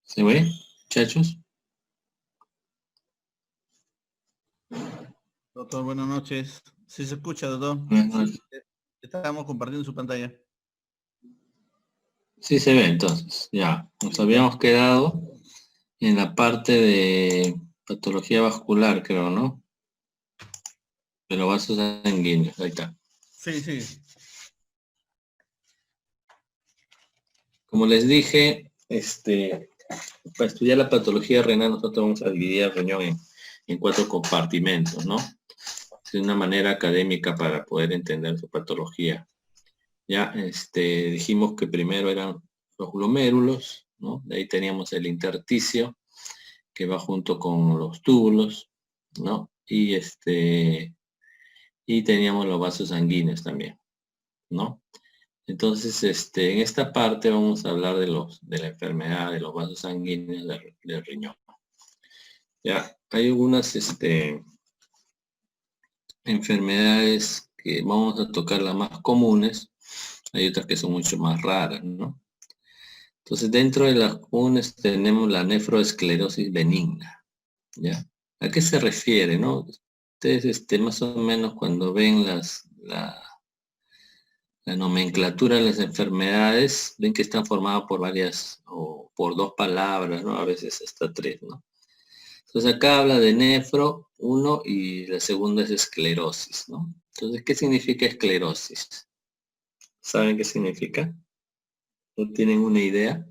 ¿Se ve, muchachos? Doctor, buenas noches. Sí se escucha, doctor. Buenas noches. Estábamos compartiendo su pantalla. Sí se ve entonces, ya. Nos habíamos quedado en la parte de patología vascular, creo, ¿no? De los vasos sanguíneos, ahí está. Sí, sí. Como les dije, para estudiar la patología renal nosotros vamos a dividir el riñón en 4 compartimentos, ¿no? Es una manera académica para poder entender su patología. Ya, dijimos que primero eran los glomérulos, ¿no? De ahí teníamos el intersticio, que va junto con los túbulos, ¿no? Y teníamos los vasos sanguíneos también, ¿no? Entonces, en esta parte vamos a hablar de la enfermedad de los vasos sanguíneos del riñón. Ya, hay algunas enfermedades que vamos a tocar las más comunes, hay otras que son mucho más raras, ¿no? Entonces, dentro de las comunes tenemos la nefroesclerosis benigna, ¿ya? ¿A qué se refiere, no? Ustedes, más o menos cuando ven la nomenclatura de las enfermedades, ven que están formadas por varias, o por 2 palabras, ¿no? A veces hasta 3, ¿no? Entonces acá habla de nefro, 1, y la segunda es esclerosis, ¿no? Entonces, ¿qué significa esclerosis? ¿Saben qué significa? ¿No tienen una idea?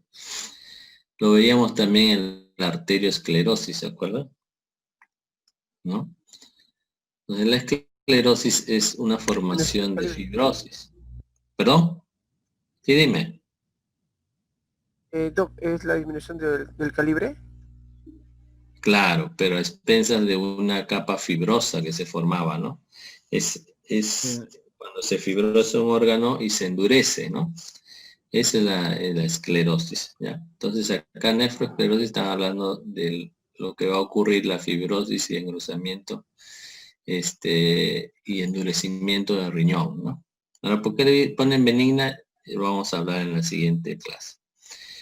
Lo veíamos también en la arteriosclerosis, ¿se acuerdan? ¿No? Entonces, la esclerosis es una formación de fibrosis. ¿Perdón? Sí, dime. Doc, ¿es la disminución del calibre? Claro, pero a expensas de una capa fibrosa que se formaba, ¿no? Es cuando se fibrosa un órgano y se endurece, ¿no? Esa es la esclerosis, ¿ya? Entonces acá nefroesclerosis están hablando de lo que va a ocurrir, la fibrosis y engrosamiento, y endurecimiento del riñón, ¿no? Ahora, ¿por qué le ponen benigna? Vamos a hablar en la siguiente clase.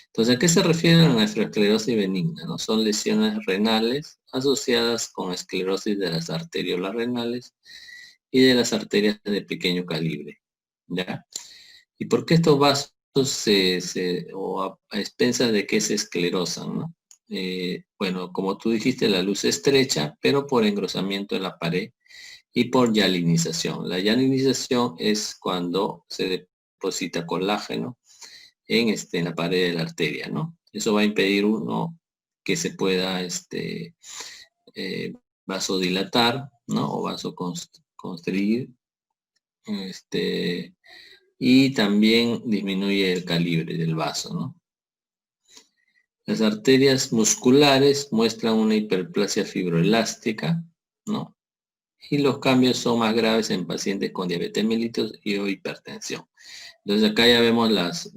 Entonces, ¿a qué se refiere la nefroesclerosis benigna? ¿No? Son lesiones renales asociadas con esclerosis de las arteriolas renales y de las arterias de pequeño calibre, ¿ya? ¿Y por qué estos vasos o a expensas de qué se esclerosan, ¿no? Bueno, como tú dijiste, la luz es estrecha, pero por engrosamiento de la pared y por hialinización. La hialinización es cuando se deposita colágeno en la pared de la arteria, ¿no? Eso va a impedir uno que se pueda vasodilatar, ¿no? O vasoconstrictir, y también disminuye el calibre del vaso, ¿no? Las arterias musculares muestran una hiperplasia fibroelástica, ¿no? Y los cambios son más graves en pacientes con diabetes mellitus y o hipertensión. Entonces acá ya vemos las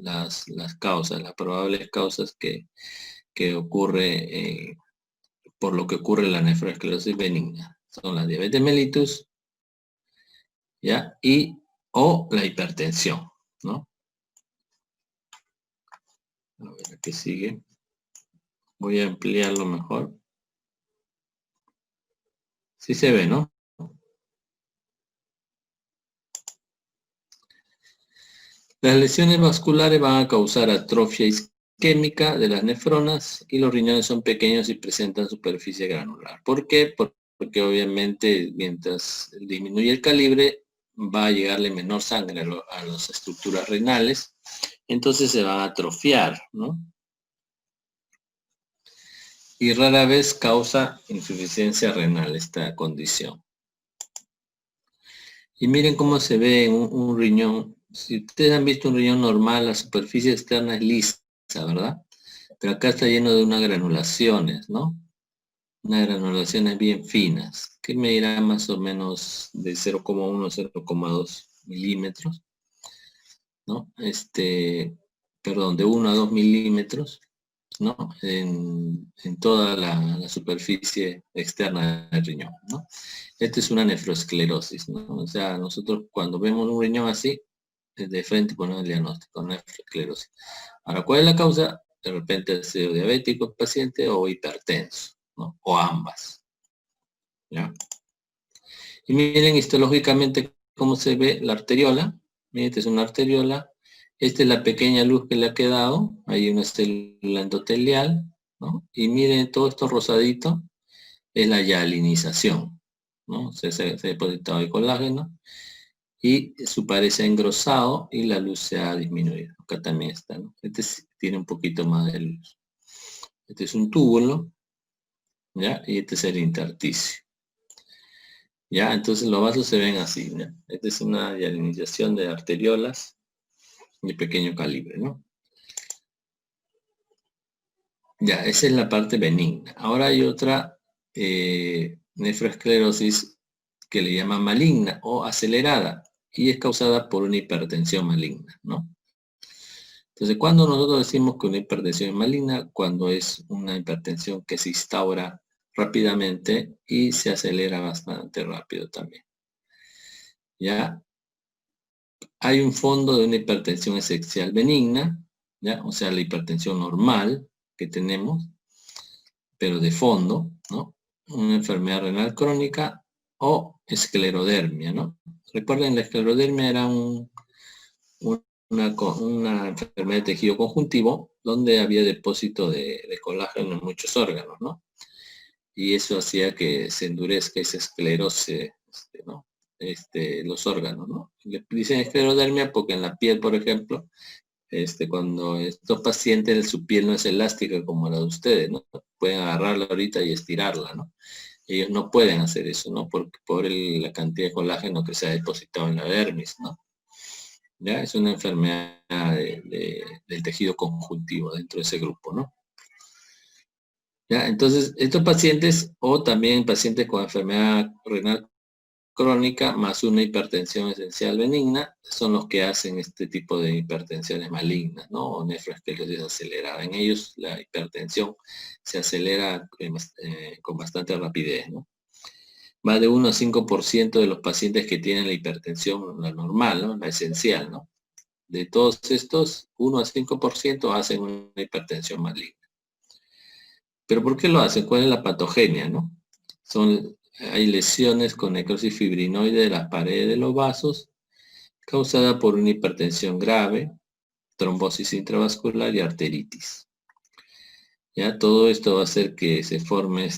causas, las probables causas que ocurre, por lo que ocurre la nefroesclerosis benigna. Son la diabetes mellitus, ¿ya? O la hipertensión, ¿no? A ver, ¿qué sigue? Voy a ampliarlo mejor. Sí se ve, ¿no? Las lesiones vasculares van a causar atrofia isquémica de las nefronas y los riñones son pequeños y presentan superficie granular. ¿Por qué? Porque obviamente mientras disminuye el calibre va a llegarle menor sangre a las estructuras renales, entonces se van a atrofiar, ¿no? Y rara vez causa insuficiencia renal esta condición. Y miren cómo se ve en un riñón. Si ustedes han visto un riñón normal, la superficie externa es lisa, ¿verdad? Pero acá está lleno de unas granulaciones, ¿no? Unas granulaciones bien finas, que medirán más o menos de 0,1 a 0,2 milímetros, ¿no? Perdón, de 1 a 2 milímetros, ¿no? En toda la superficie externa del riñón, ¿no? Esta es una nefroesclerosis, ¿no? O sea, nosotros cuando vemos un riñón así, de frente ponemos el diagnóstico, nefroesclerosis. Ahora, ¿cuál es la causa? De repente ha sido diabético el paciente o hipertenso, ¿no? O ambas. ¿Ya? Y miren histológicamente cómo se ve la arteriola. Miren, esta es una arteriola. Esta es la pequeña luz que le ha quedado. Hay una célula endotelial, ¿no? Y miren todo esto rosadito. Es la hialinización, ¿no? Se ha depositado el colágeno y su pared se ha engrosado y la luz se ha disminuido. Acá también está, ¿no? Este tiene un poquito más de luz. Este es un túbulo, ¿ya? Y este es el intersticio. Ya, entonces los vasos se ven así, ¿no? Esta es una hialinización de arteriolas de pequeño calibre, ¿no? Ya, esa es la parte benigna. Ahora hay otra nefroesclerosis que le llaman maligna o acelerada y es causada por una hipertensión maligna, ¿no? Entonces, cuando nosotros decimos que una hipertensión es maligna, cuando es una hipertensión que se instaura rápidamente y se acelera bastante rápido también. ¿Ya? Hay un fondo de una hipertensión esencial benigna, ¿ya? O sea, la hipertensión normal que tenemos, pero de fondo, ¿no? Una enfermedad renal crónica o esclerodermia, ¿no? Recuerden, la esclerodermia era una enfermedad de tejido conjuntivo donde había depósito de colágeno en muchos órganos, ¿no? Y eso hacía que se endurezca y se esclerose, ¿no? Los órganos, ¿no? Le dicen esclerodermia porque en la piel, por ejemplo, cuando estos pacientes, su piel no es elástica como la de ustedes, ¿no? Pueden agarrarla ahorita y estirarla, ¿no? Ellos no pueden hacer eso, ¿no? Porque por la cantidad de colágeno que se ha depositado en la dermis, ¿no? Ya es una enfermedad del tejido conjuntivo dentro de ese grupo, ¿no? Ya, entonces, estos pacientes o también pacientes con enfermedad renal crónica más una hipertensión esencial benigna son los que hacen este tipo de hipertensiones malignas, ¿no? O nefroesclerosis acelerada. En ellos la hipertensión se acelera con bastante rapidez, ¿no? Va de 1 a 5% de los pacientes que tienen la hipertensión, la normal, ¿no? La esencial, ¿no? De todos estos, 1 a 5% hacen una hipertensión maligna. ¿Pero por qué lo hacen? ¿Cuál es la patogenia, no? Hay lesiones con necrosis fibrinoide de las paredes de los vasos causada por una hipertensión grave, trombosis intravascular y arteritis. Ya todo esto va a hacer que se forme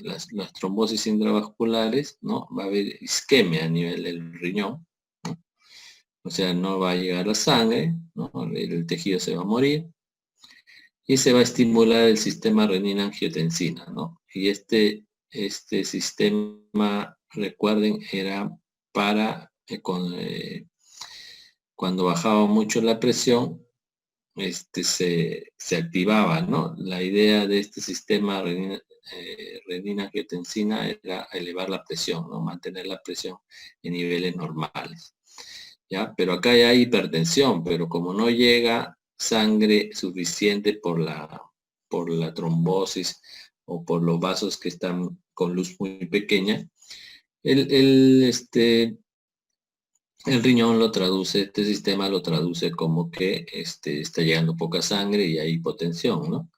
las trombosis intravasculares, ¿no? Va a haber isquemia a nivel del riñón, ¿no? O sea, no va a llegar la sangre, ¿no? El tejido se va a morir y se va a estimular el sistema renina-angiotensina, ¿no? Y este sistema, recuerden, era para cuando bajaba mucho la presión, se activaba, ¿no? La idea de este sistema renina-angiotensina era elevar la presión, ¿no? Mantener la presión en niveles normales, ¿ya? Pero acá ya hay hipertensión, pero como no llega sangre suficiente por la trombosis o por los vasos que están con luz muy pequeña, el riñón lo traduce, este sistema lo traduce como que está llegando poca sangre y hay hipotensión, ¿no?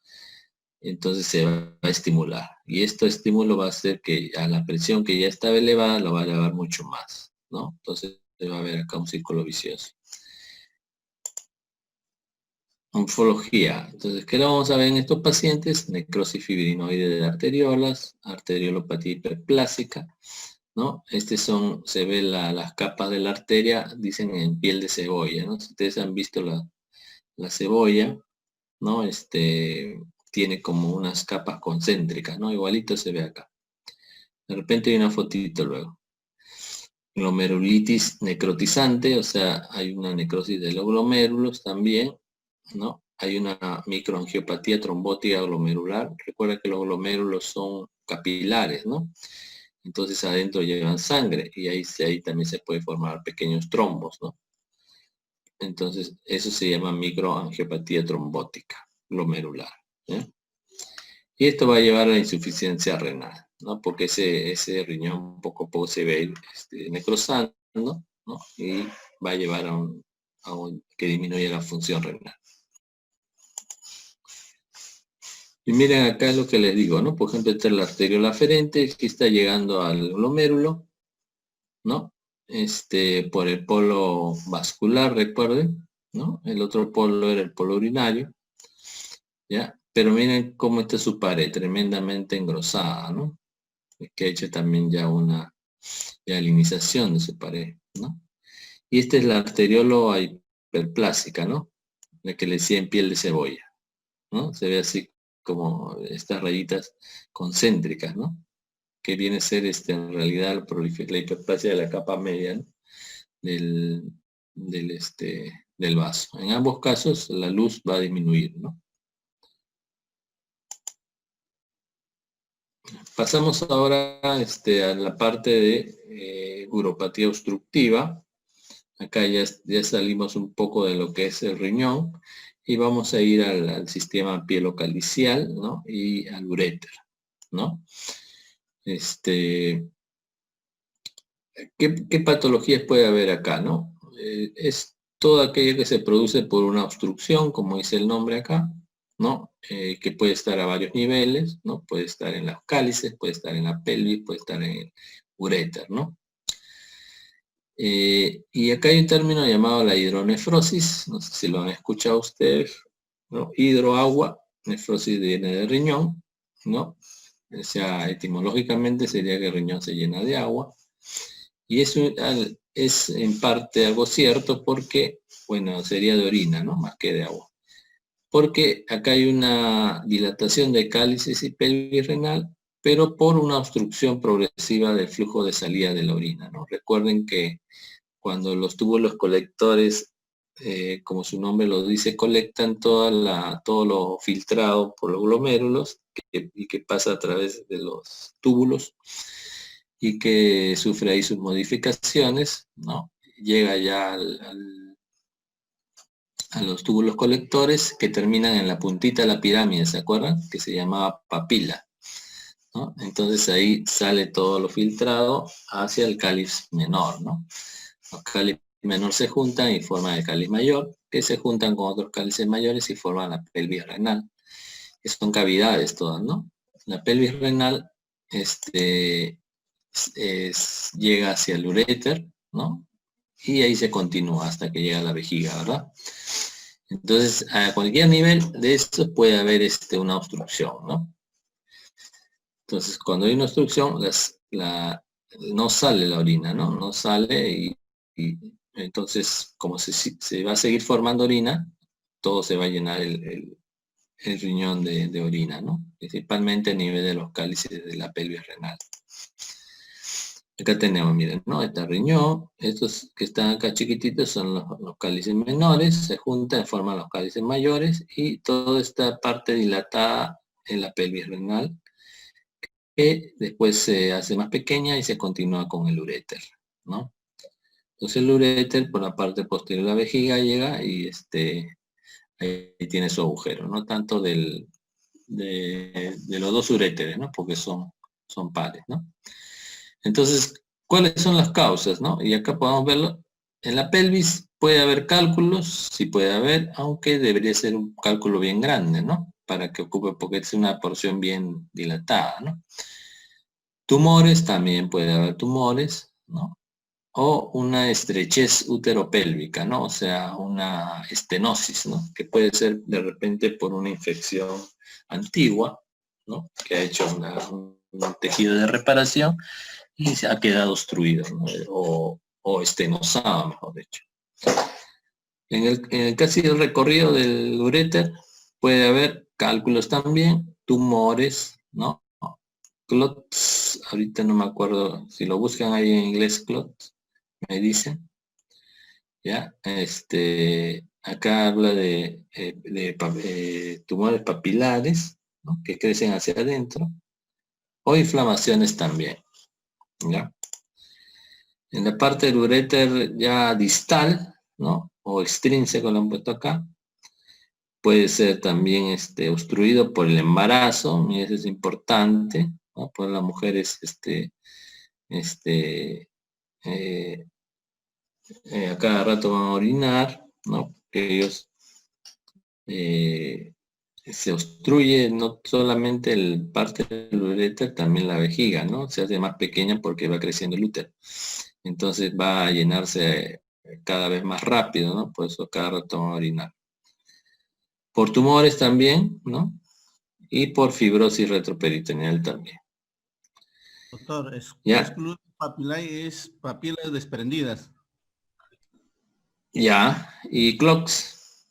Entonces se va a estimular. Y este estímulo va a hacer que a la presión que ya estaba elevada lo va a elevar mucho más, ¿no? Entonces se va a ver acá un círculo vicioso. Morfología. Entonces, ¿qué vamos a ver en estos pacientes? Necrosis fibrinoide de arteriolas, arteriolopatía hiperplásica, ¿no? Se ve las capas de la arteria, dicen en piel de cebolla, ¿no? Si ustedes han visto la cebolla, ¿no? Tiene como unas capas concéntricas, ¿no? Igualito se ve acá. De repente hay una fotito luego. Glomerulitis necrotizante, o sea, hay una necrosis de los glomérulos también, ¿no? Hay una microangiopatía trombótica glomerular. Recuerda que los glomérulos son capilares, ¿no? Entonces adentro llevan sangre y ahí también se puede formar pequeños trombos, ¿no? Entonces eso se llama microangiopatía trombótica glomerular, ¿eh? Y esto va a llevar a la insuficiencia renal, ¿no? Porque ese riñón poco a poco se va a ir necrosando, ¿no? Y va a llevar a que disminuya la función renal. Y miren acá lo que les digo, ¿no? Por ejemplo, esta es la arteriola aferente que está llegando al glomérulo, ¿no? Por el polo vascular, recuerden, ¿no? El otro polo era el polo urinario, ¿ya? Pero miren cómo está su pared, tremendamente engrosada, ¿no? Que ha hecho también ya una alinización de su pared, ¿no? Y esta es la arteriolo hiperplásica, ¿no? La que le decía en piel de cebolla, ¿no? Se ve así como estas rayitas concéntricas, ¿no? Que viene a ser en realidad la hiperplasia de la capa media, ¿no? del, del vaso. En ambos casos la luz va a disminuir, ¿no? Pasamos ahora a la parte de uropatía obstructiva. Acá ya salimos un poco de lo que es el riñón y vamos a ir al sistema pielocalicial, ¿no? Y al uréter, ¿no? ¿Qué patologías puede haber acá, no? Es todo aquello que se produce por una obstrucción, como dice el nombre acá, ¿no? Que puede estar a varios niveles, ¿no? Puede estar en los cálices, puede estar en la pelvis, puede estar en el uréter, ¿no? Y acá hay un término llamado la hidronefrosis, no sé si lo han escuchado ustedes, ¿no? Hidroagua, nefrosis viene de riñón, ¿no? O sea, etimológicamente sería que el riñón se llena de agua. Y eso es en parte algo cierto porque, bueno, sería de orina, ¿no? Más que de agua. Porque acá hay una dilatación de cálices y pelvis renal, pero por una obstrucción progresiva del flujo de salida de la orina, ¿no? Recuerden que cuando los túbulos colectores, como su nombre lo dice, colectan todo lo filtrado por los glomérulos y que pasa a través de los túbulos y que sufre ahí sus modificaciones, ¿no? Llega ya a los túbulos colectores que terminan en la puntita de la pirámide, ¿se acuerdan? Que se llamaba papila, ¿no? Entonces ahí sale todo lo filtrado hacia el cáliz menor, ¿no? Los cálices menor se juntan y forman el cáliz mayor, que se juntan con otros cálices mayores y forman la pelvis renal, que son cavidades todas, ¿no? La pelvis renal llega hacia el uréter, ¿no? Y ahí se continúa hasta que llega a la vejiga, ¿verdad? Entonces, a cualquier nivel de esto puede haber una obstrucción, ¿no? Entonces, cuando hay una obstrucción, no sale la orina, ¿no? No sale y entonces, como se va a seguir formando orina, todo se va a llenar el riñón de orina, ¿no? Principalmente a nivel de los cálices de la pelvis renal. Acá tenemos, miren, ¿no? Este riñón, estos que están acá chiquititos son los cálices menores, se juntan, forman los cálices mayores y toda esta parte dilatada en la pelvis renal que después se hace más pequeña y se continúa con el uréter, ¿no? Entonces el uréter por la parte posterior de la vejiga llega y ahí tiene su agujero, no tanto de los dos uréteres, ¿no? Porque son pares, ¿no? Entonces, ¿cuáles son las causas, no? Y acá podemos verlo. En la pelvis puede haber cálculos, sí puede haber, aunque debería ser un cálculo bien grande, ¿no? Para que ocupe, porque es una porción bien dilatada, ¿no? Tumores, también puede haber tumores, ¿no? O una estrechez uteropélvica, ¿no? O sea, una estenosis, ¿no? Que puede ser de repente por una infección antigua, ¿no? Que ha hecho un tejido de reparación y se ha quedado obstruido, ¿no? O estenosado, mejor dicho. En el casi el recorrido del uréter puede haber cálculos también, tumores, ¿no? Clots, ahorita no me acuerdo, si lo buscan ahí en inglés, clots, me dicen, ¿ya? Acá habla de tumores papilares, ¿no? Que crecen hacia adentro, o inflamaciones también, ¿ya? En la parte del uréter ya distal, ¿no? O extrínseco, lo han puesto acá, puede ser también obstruido por el embarazo, y eso es importante, ¿no? Por las mujeres, a cada rato van a orinar, ¿no? Que ellos se obstruye no solamente el parte del uréter, también la vejiga, ¿no? Se hace más pequeña porque va creciendo el útero. Entonces va a llenarse cada vez más rápido, ¿no? Por eso cada rato va a orinar. Por tumores también, ¿no? Y por fibrosis retroperitoneal también. Doctor, Ya, Sclerosis papilae es papilas desprendidas. ya. Y clox,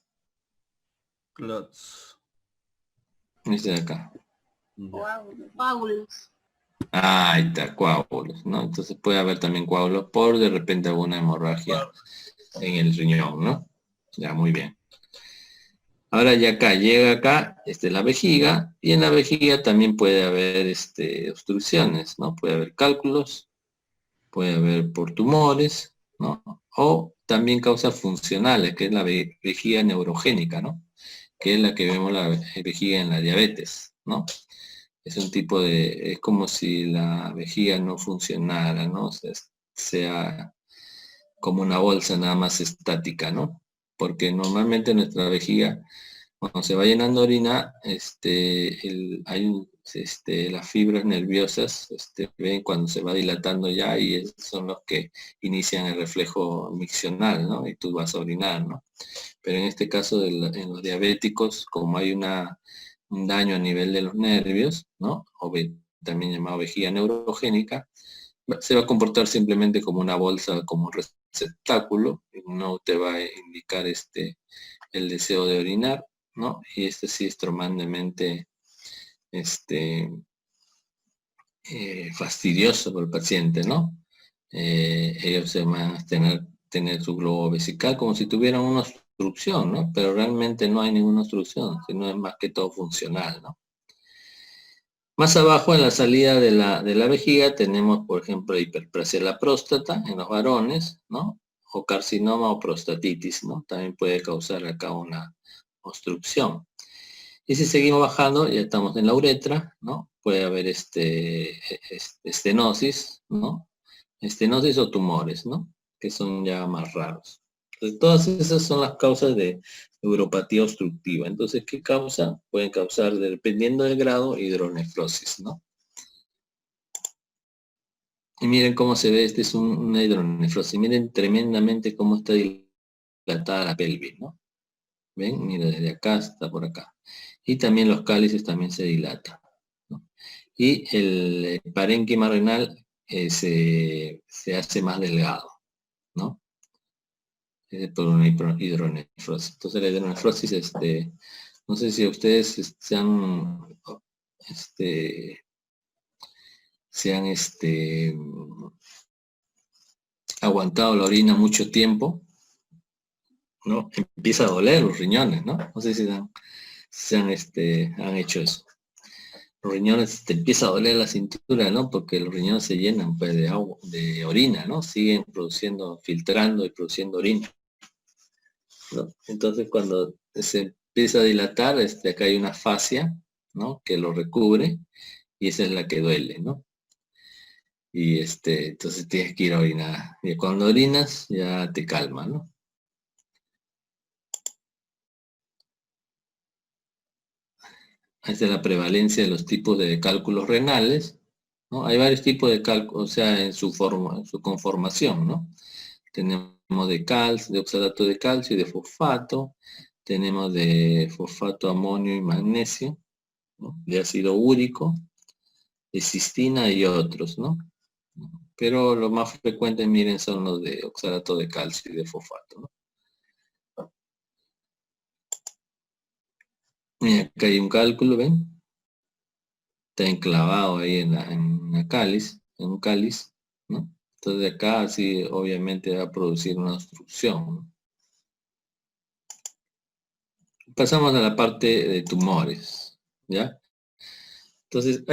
Clots. este de acá. Coágulos. Ah, ahí está, coágulos, ¿no? Entonces puede haber también coágulos por de repente alguna hemorragia en el riñón, ¿no? Ya, muy bien. Ahora ya acá, llega acá, la vejiga, y en la vejiga también puede haber obstrucciones, ¿no? Puede haber cálculos, puede haber por tumores, ¿no? O también causas funcionales, que es la vejiga neurogénica, ¿no? Que es la que vemos la vejiga en la diabetes, ¿no? Es un tipo de, es como si la vejiga no funcionara, ¿no? O sea, sea como una bolsa nada más estática, ¿no? Porque normalmente nuestra vejiga, cuando se va llenando orina, las fibras nerviosas, ven cuando se va dilatando ya y son los que inician el reflejo miccional, ¿no? Y tú vas a orinar, ¿no? Pero en este caso, en los diabéticos, como hay un daño a nivel de los nervios, ¿no? También llamado vejiga neurogénica, se va a comportar simplemente como una bolsa, como un receptáculo, no te va a indicar el deseo de orinar, ¿no? Y sí es tremendamente fastidioso para el paciente, ¿no? Ellos se van a tener su globo vesical como si tuvieran una obstrucción, ¿no? Pero realmente no hay ninguna obstrucción, sino es más que todo funcional, ¿no? Más abajo en la salida de la vejiga tenemos, por ejemplo, hiperplasia de la próstata en los varones, ¿no? O carcinoma o prostatitis, ¿no? También puede causar acá una obstrucción. Y si seguimos bajando, ya estamos en la uretra, ¿no? Puede haber estenosis, ¿no? Estenosis o tumores, ¿no? Que son ya más raros. Entonces, todas esas son las causas de neuropatía obstructiva. Entonces, ¿qué causa? Pueden causar, dependiendo del grado, hidronefrosis, ¿no? Y miren cómo se ve, es una hidronefrosis. Miren tremendamente cómo está dilatada la pelvis, ¿no? ¿Ven? Mira, desde acá hasta por acá. Y también los cálices también se dilatan, ¿no? Y el parénquima renal se hace más delgado, ¿no? Por una hidronefrosis. Entonces la hidronefrosis, no sé si ustedes este, se han aguantado la orina mucho tiempo, ¿no? Empieza a doler los riñones, ¿no? No sé si han hecho eso. Los riñones te empieza a doler la cintura, ¿no? Porque los riñones se llenan pues de agua, de orina, ¿no? Siguen produciendo, filtrando y produciendo orina, ¿no? Entonces cuando se empieza a dilatar, acá hay una fascia, ¿no? Que lo recubre y esa es la que duele, ¿no? Y entonces tienes que ir a orinar. Y cuando orinas ya te calma, ¿no? Esta es la prevalencia de los tipos de cálculos renales, ¿no? Hay varios tipos de cálculos, o sea, en su forma, en su conformación, ¿no? Tenemos de oxalato de calcio y de fosfato, tenemos de fosfato amonio y magnesio, ¿no? De ácido úrico, de cistina y otros, ¿no? Pero los más frecuentes, miren, son los de oxalato de calcio y de fosfato, ¿no? Mira, acá hay un cálculo, ¿ven? Está enclavado ahí en un cáliz, ¿no? Entonces de acá sí obviamente va a producir una obstrucción, ¿no? Pasamos a la parte de tumores, ¿ya? Entonces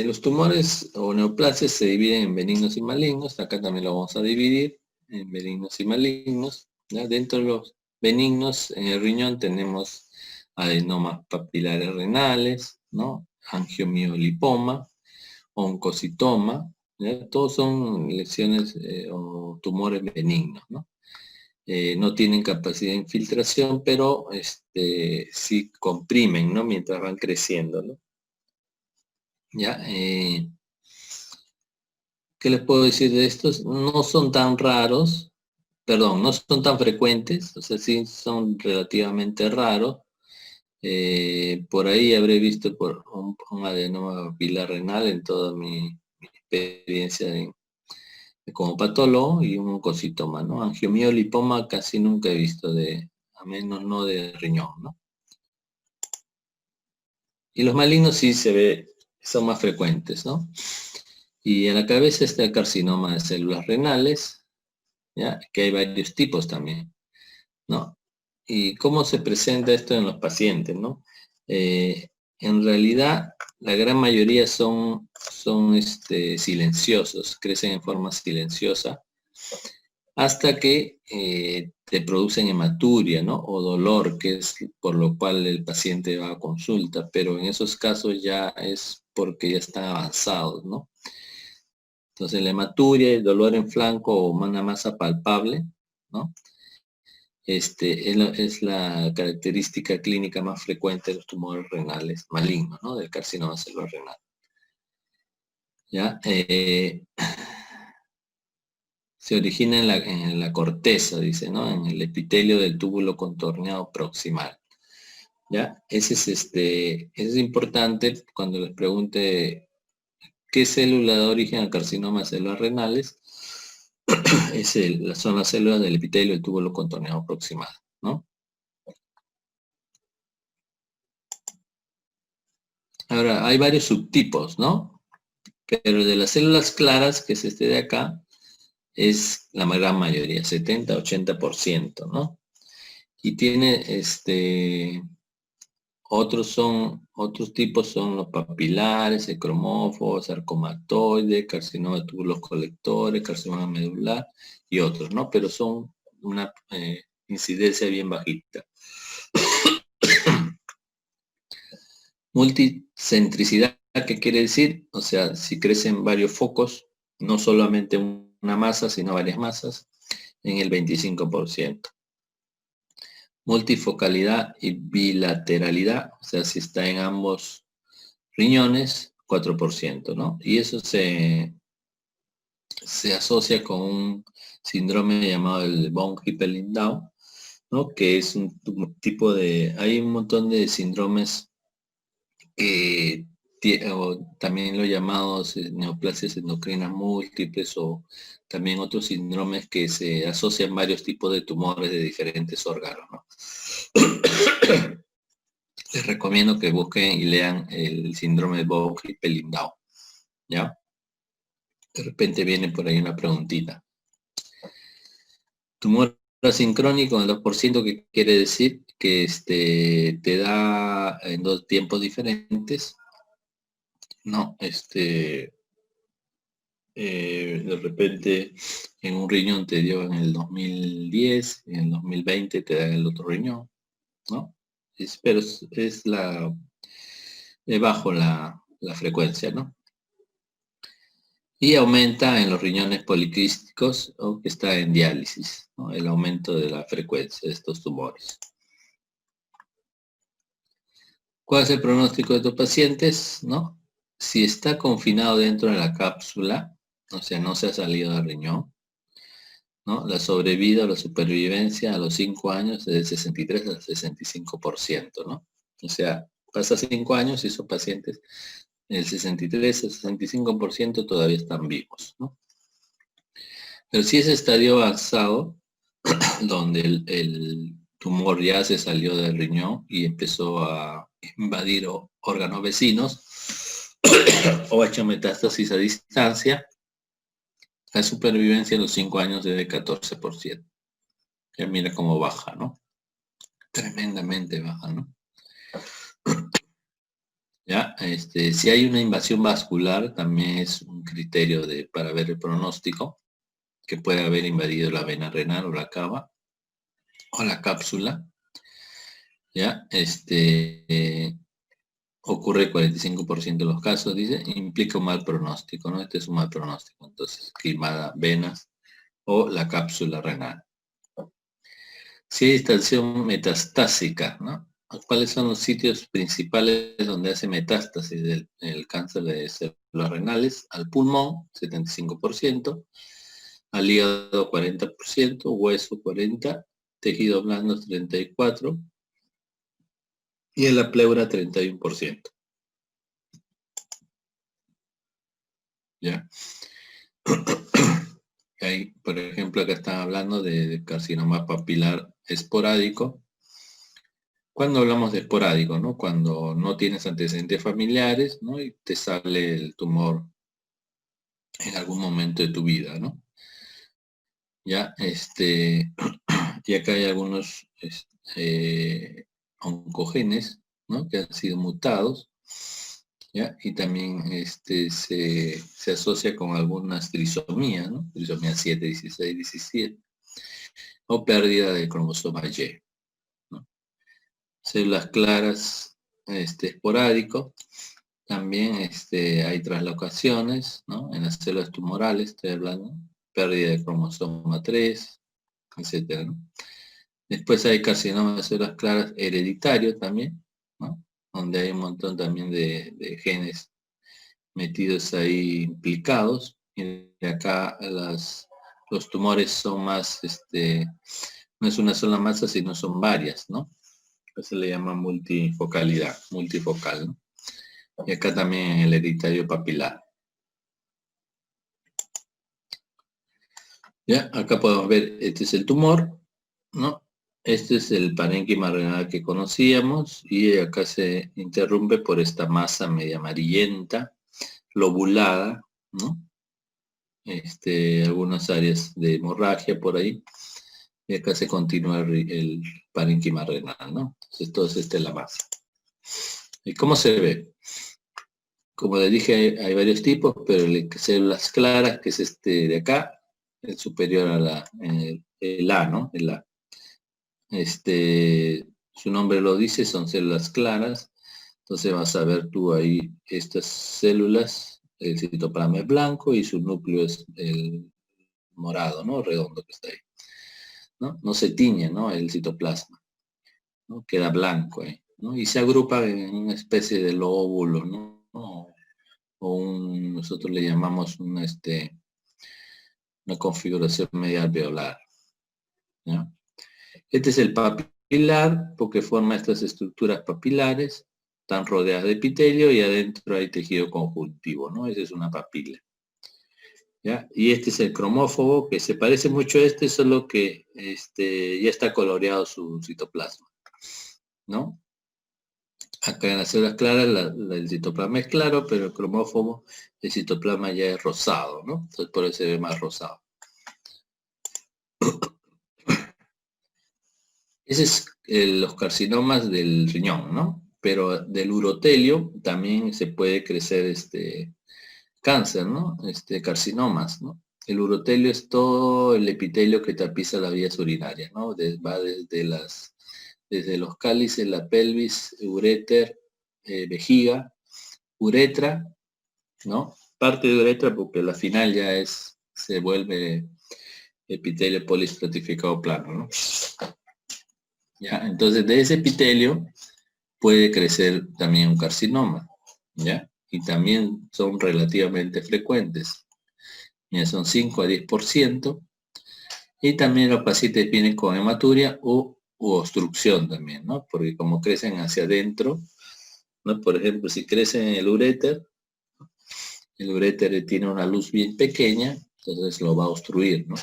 los tumores o neoplasias se dividen en benignos y malignos, acá también lo vamos a dividir en benignos y malignos, ¿ya? Dentro de los benignos, en el riñón tenemos adenomas papilares renales, ¿no? Angiomiolipoma, oncocitoma, ¿ya? Todos son lesiones o tumores benignos, ¿no? no tienen capacidad de infiltración, pero sí comprimen, ¿no? Mientras van creciendo, ¿no? ¿Ya? ¿Qué les puedo decir de estos? No son tan raros, perdón, no son tan frecuentes, o sea, sí son relativamente raros. Por ahí habré visto por un adenoma papilar renal en toda mi experiencia como patólogo y un cositoma, ¿no? Angiomiolipoma casi nunca he visto a menos no de riñón, ¿no? Y los malignos sí se ve, son más frecuentes, ¿no? Y en la cabeza está el carcinoma de células renales, ¿ya? Que hay varios tipos también, ¿no? ¿Y cómo se presenta esto en los pacientes, no? En realidad, la gran mayoría son silenciosos, crecen en forma silenciosa, hasta que te producen hematuria, ¿no? O dolor, que es por lo cual el paciente va a consulta, pero en esos casos ya es porque ya están avanzados, ¿no? Entonces la hematuria, el dolor en flanco o una masa palpable, ¿no? Es la característica clínica más frecuente de los tumores renales malignos, ¿no? Del carcinoma celular renal. ¿Ya? Se origina en la corteza, dice, ¿no? En el epitelio del túbulo contorneado proximal. ¿Ya? Es importante cuando les pregunte qué célula da origen al carcinoma celular renales, son las células del epitelio del túbulo contorneado proximal, ¿no? Ahora, hay varios subtipos, ¿no? Pero de las células claras, que es este de acá, es la gran mayoría, 70-80%, ¿no? Y tiene otros tipos son los papilares, el cromófobos, sarcomatoide, carcinoma de túbulos colectores, carcinoma medular y otros, ¿no? Pero son una incidencia bien bajita. Multicentricidad, ¿qué quiere decir? O sea, si crecen varios focos, no solamente una masa, sino varias masas, en el 25%. Multifocalidad y bilateralidad, o sea, si está en ambos riñones, 4%, ¿no? Y eso se asocia con un síndrome llamado el von Hippel-Lindau, ¿no? Que es un tipo hay un montón de síndromes que o también los llamados neoplasias endocrinas múltiples o también otros síndromes que se asocian varios tipos de tumores de diferentes órganos, ¿no? Les recomiendo que busquen y lean el síndrome de von Hippel-Lindau, ¿ya? De repente viene por ahí una preguntita. Tumor asincrónico en 2%, que quiere decir que te da en 2 tiempos diferentes, ¿no? De repente en un riñón te dio en el 2010, en el 2020 te da en el otro riñón, ¿no? Pero es bajo la frecuencia, ¿no? Y aumenta en los riñones poliquísticos o que está en diálisis, ¿no? El aumento de la frecuencia de estos tumores. ¿Cuál es el pronóstico de estos pacientes? ¿No? Si está confinado dentro de la cápsula, o sea, no se ha salido del riñón, ¿no? La sobrevida o la supervivencia a los 5 años es del 63 al 65%, ¿no? O sea, pasa 5 años y esos pacientes, el 63 al 65% todavía están vivos, ¿no? Pero si es estadio avanzado, donde el tumor ya se salió del riñón y empezó a invadir órganos vecinos o ha hecho metástasis a distancia, la supervivencia en los 5 años es de 14%. Ya mira cómo baja, ¿no? Tremendamente baja, ¿no? Ya, si hay una invasión vascular, también es un criterio para ver el pronóstico, que puede haber invadido la vena renal o la cava o la cápsula. Ya, ocurre 45% de los casos, dice, implica un mal pronóstico, ¿no? Este es un mal pronóstico. Entonces, quemada venas o la cápsula renal. Si hay extensión metastásica, ¿no? ¿Cuáles son los sitios principales donde hace metástasis del cáncer de células renales? Al pulmón, 75%, al hígado 40%, hueso 40%, tejido blando 34% y en la pleura 31%. ¿Ya? Hay, por ejemplo, acá están hablando de carcinoma papilar esporádico. Cuando hablamos de esporádico, ¿no? Cuando no tienes antecedentes familiares, ¿no? Y te sale el tumor en algún momento de tu vida, ¿no? Ya, y acá hay algunos oncogenes, ¿no? Que han sido mutados, ¿ya? Y también se asocia con algunas trisomías, ¿no? Trisomía 7, 16, 17, o pérdida del cromosoma Y, ¿no? Células claras, esporádico. También hay traslocaciones, ¿no? En las células tumorales, estoy hablando, pérdida de cromosoma 3, etcétera, ¿no? Después hay carcinoma de células claras hereditario también, ¿no? Donde hay un montón también de genes metidos ahí implicados. Y acá los tumores son más, no es una sola masa, sino son varias, ¿no? Eso le llama multifocalidad, multifocal, ¿no? Y acá también el hereditario papilar. Ya, acá podemos ver, este es el tumor, ¿no? Este es el parénquima renal que conocíamos y acá se interrumpe por esta masa media amarillenta, lobulada, ¿no? Algunas áreas de hemorragia por ahí. Y acá se continúa el parénquima renal, ¿no? Entonces todo es la masa. ¿Y cómo se ve? Como les dije, hay varios tipos, pero células claras, que es de acá, el superior a el A, ¿no? El A. Su nombre lo dice, son células claras. Entonces vas a ver tú ahí estas células, el citoplasma es blanco y su núcleo es el morado, ¿no? Redondo que está ahí. No se tiñe, ¿no? El citoplasma, ¿no? Queda blanco ahí, ¿no? Y se agrupa en una especie de lóbulo, ¿no? Nosotros le llamamos una configuración media alveolar, ¿ya? Este es el papilar porque forma estas estructuras papilares, están rodeadas de epitelio y adentro hay tejido conjuntivo, ¿no? Esa es una papila, ¿ya? Y este es el cromófobo, que se parece mucho a solo que ya está coloreado su citoplasma, ¿no? Acá en las células claras el citoplasma es claro, pero el cromófobo, el citoplasma ya es rosado, ¿no? Entonces por eso se ve más rosado. Ese es los carcinomas del riñón, ¿no? Pero del urotelio también se puede crecer cáncer, ¿no? Carcinomas, ¿no? El urotelio es todo el epitelio que tapiza las vías urinarias, ¿no? Va desde los cálices, la pelvis, uréter, vejiga, uretra, ¿no? Parte de uretra porque la final ya se vuelve epitelio polistratificado plano, ¿no? ¿Ya? Entonces de ese epitelio puede crecer también un carcinoma, ¿ya? Y también son relativamente frecuentes. Ya son 5 a 10%. Y también los pacientes vienen con hematuria u obstrucción también, ¿no? Porque como crecen hacia adentro, ¿no? Por ejemplo, si crecen en el uréter tiene una luz bien pequeña, entonces lo va a obstruir, ¿no?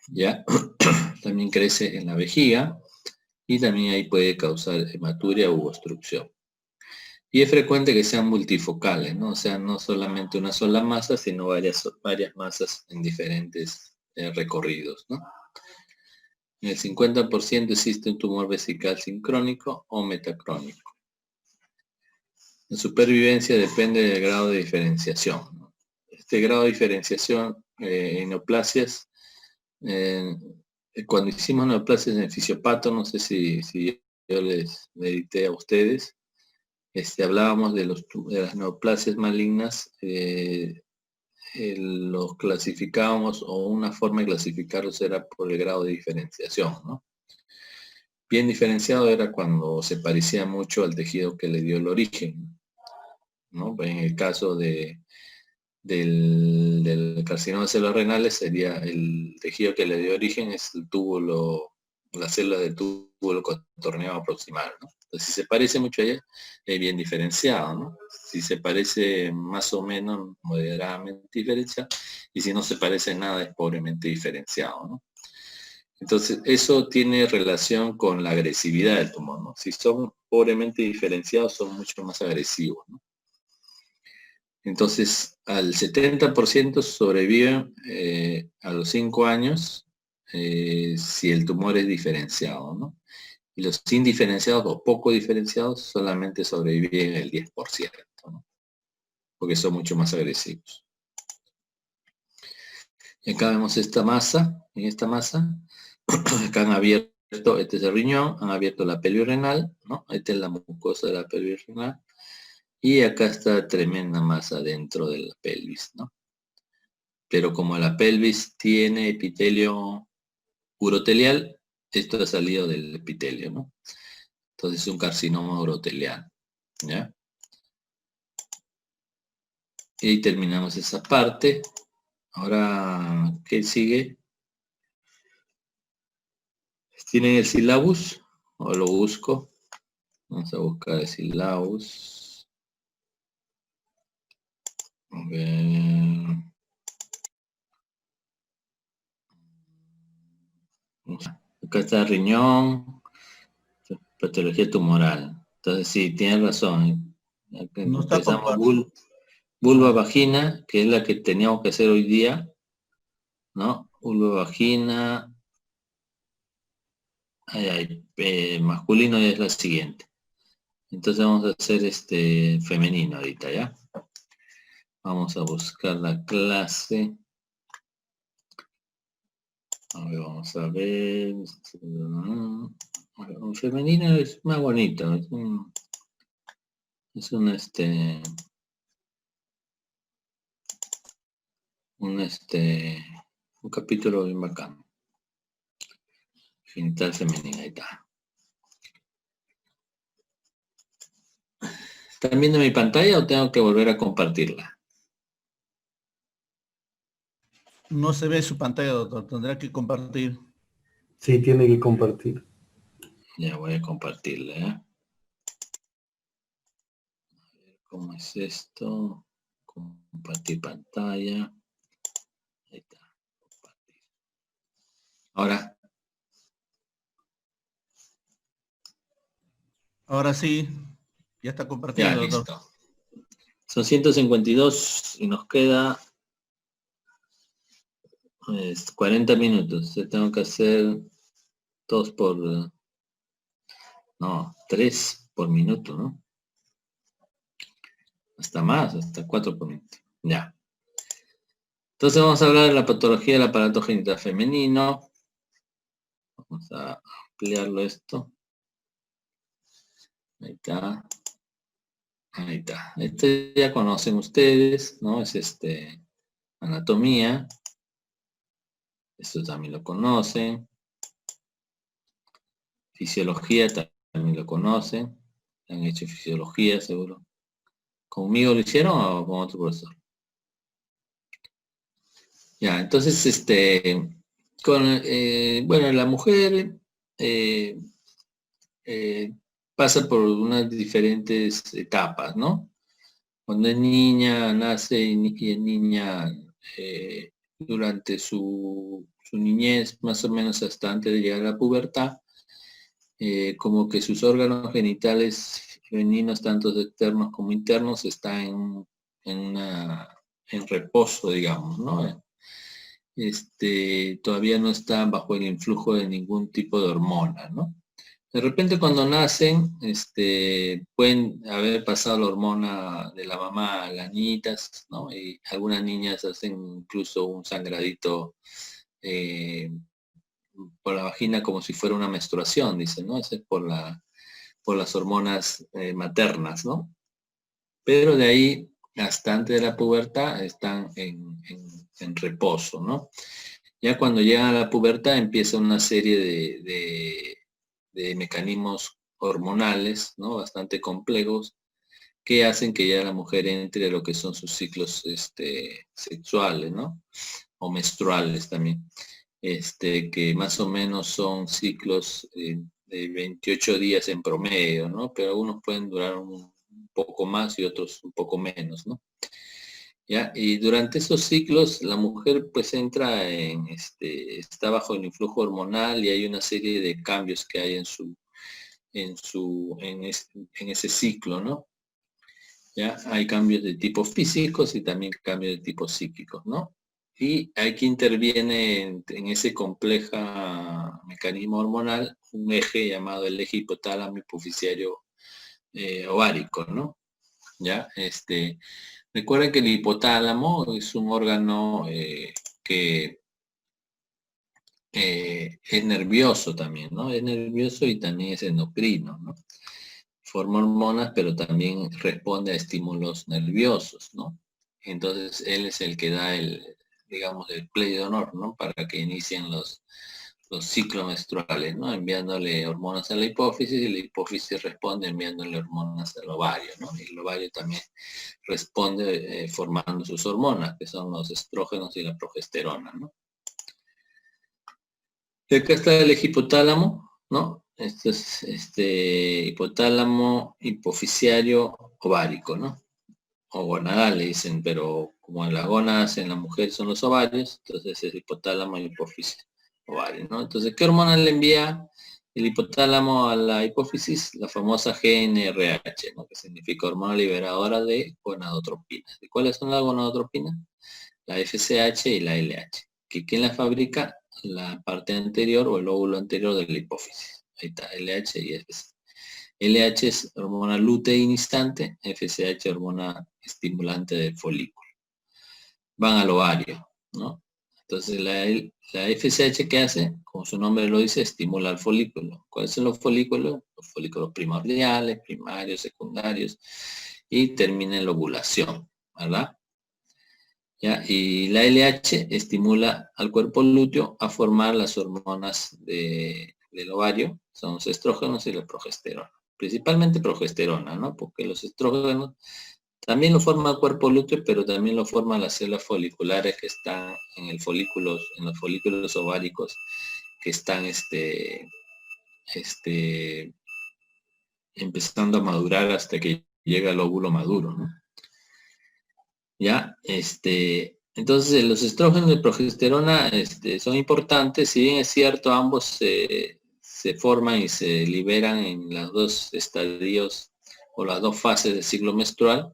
¿Ya? También crece en la vejiga y también ahí puede causar hematuria u obstrucción. Y es frecuente que sean multifocales, ¿no? O sea, no solamente una sola masa, sino varias masas en diferentes recorridos, ¿no? En el 50% existe un tumor vesical sincrónico o metacrónico. La supervivencia depende del grado de diferenciación, ¿no? Este grado de diferenciación en neoplasias, cuando hicimos neoplasias en fisiopato, no sé si yo les edité a ustedes, hablábamos de las neoplasias malignas los clasificábamos, o una forma de clasificarlos era por el grado de diferenciación, ¿no? Bien diferenciado era cuando se parecía mucho al tejido que le dio el origen, ¿no? En el caso del carcinoma de células renales sería el tejido que le dio origen, es el túbulo, la célula del túbulo contorneado proximal, ¿no? Entonces, si se parece mucho a ella, es bien diferenciado, ¿no? Si se parece más o menos, moderadamente diferenciado, y si no se parece nada, es pobremente diferenciado, ¿no? Entonces, eso tiene relación con la agresividad del tumor, ¿no? Si son pobremente diferenciados, son mucho más agresivos, ¿no? Entonces, al 70% sobreviven a los 5 años si el tumor es diferenciado, ¿no? Y los indiferenciados o poco diferenciados solamente sobreviven el 10%, ¿no? Porque son mucho más agresivos. Y acá vemos esta masa, en esta masa, acá han abierto, este es el riñón, han abierto la pelvis renal, ¿no? Esta es la mucosa de la pelvis renal. Y acá está tremenda masa dentro de la pelvis, ¿no? Pero como la pelvis tiene epitelio urotelial, esto ha salido del epitelio, ¿no? Entonces es un carcinoma urotelial, ¿ya? Y terminamos esa parte. Ahora, ¿qué sigue? ¿Tienen el sílabus? ¿O lo busco? Vamos a buscar el sílabus. A ver. Acá está el riñón, patología tumoral. Entonces sí, tienes razón. Acá No está empezamos compartido. vulva vagina, que es la que teníamos que hacer hoy día, ¿no? Vulva vagina, masculino ya es la siguiente. Entonces vamos a hacer femenino ahorita, ¿ya? Vamos a buscar la clase. A ver, vamos a ver. Un femenino es más bonito. Es un capítulo bien bacán. Genital femenina, ahí está. ¿Están viendo mi pantalla o tengo que volver a compartirla? No se ve su pantalla, doctor. Tendrá que compartir. Sí, tiene que compartir. Ya voy a compartirla, ¿eh? A ver cómo es esto. Compartir pantalla. Ahí está. Compartir. Ahora. Ahora sí, ya está compartido, Ya, doctor. listo. Son 152 y nos queda 40 minutos. Yo tengo que hacer 3 por minuto, ¿no? Hasta más, hasta 4 por minuto. Ya. Entonces vamos a hablar de la patología del aparato genital femenino. Vamos a ampliarlo esto. Ahí está. Ahí está. Este ya conocen ustedes, ¿no? Es anatomía. Esto también lo conocen. Fisiología también lo conocen. Han hecho fisiología, seguro. ¿Conmigo lo hicieron o con otro profesor? Ya, entonces, bueno, la mujer pasa por unas diferentes etapas, ¿no? Cuando es niña, nace y es niña durante su niñez, más o menos hasta antes de llegar a la pubertad, como que sus órganos genitales femeninos, tanto externos como internos, están en reposo, digamos, ¿no? Todavía no están bajo el influjo de ningún tipo de hormona, ¿no? De repente cuando nacen, pueden haber pasado la hormona de la mamá a las niñitas, ¿no? Y algunas niñas hacen incluso un sangradito por la vagina como si fuera una menstruación, dicen, ¿no? Eso es por las hormonas maternas, ¿no? Pero de ahí hasta antes de la pubertad están en reposo, ¿no? Ya cuando llegan a la pubertad empieza una serie de mecanismos hormonales, ¿no? Bastante complejos, que hacen que ya la mujer entre a lo que son sus ciclos sexuales, ¿no? O menstruales también. Que más o menos son ciclos de 28 días en promedio, ¿no? Pero algunos pueden durar un poco más y otros un poco menos, ¿no? ¿Ya? Y durante esos ciclos la mujer pues entra está bajo el influjo hormonal y hay una serie de cambios que hay en ese ciclo, ¿no? ¿Ya? Hay cambios de tipo físicos y también cambios de tipo psíquicos, ¿no? Y aquí interviene en ese compleja mecanismo hormonal un eje llamado el eje hipotálamo hipoficiario ovárico, ¿no? ¿Ya? Recuerden que el hipotálamo es un órgano que es nervioso también, ¿no? Es nervioso y también es endocrino, ¿no? Forma hormonas, pero también responde a estímulos nerviosos, ¿no? Entonces, él es el que da digamos, el play de honor, ¿no? Para que inicien los ciclos menstruales, ¿no? Enviándole hormonas a la hipófisis y la hipófisis responde enviándole hormonas al ovario, ¿no? Y el ovario también responde formando sus hormonas, que son los estrógenos y la progesterona, ¿no? Y acá está el hipotálamo, ¿no? Esto es hipotálamo hipoficiario ovárico, ¿no? O gonadal le dicen, pero como en las gónadas en la mujer son los ovarios, entonces es hipotálamo y hipófisis ovario, ¿no? Entonces, ¿qué hormona le envía el hipotálamo a la hipófisis? La famosa GnRH, ¿no? Que significa hormona liberadora de gonadotropinas. ¿Y cuáles son las gonadotropinas? La FSH y la LH. ¿Quién la fabrica? La parte anterior o el óvulo anterior de la hipófisis. Ahí está, LH y FSH. LH es hormona luteinizante, FSH hormona estimulante del folículo. Van al ovario, ¿no? Entonces la FSH, ¿qué hace? Como su nombre lo dice, estimula al folículo. ¿Cuáles son los folículos? Los folículos primordiales, primarios, secundarios, y termina en la ovulación, ¿verdad? ¿Ya? Y la LH estimula al cuerpo lúteo a formar las hormonas del ovario, son los estrógenos y la progesterona. Principalmente progesterona, ¿no? Porque los estrógenos también lo forma el cuerpo lúteo, pero también lo forman las células foliculares que están en los folículos ováricos, que están empezando a madurar hasta que llega el óvulo maduro, ¿no? Ya, entonces los estrógenos y progesterona son importantes, si bien es cierto, ambos se forman y se liberan en los dos estadios o las dos fases del ciclo menstrual,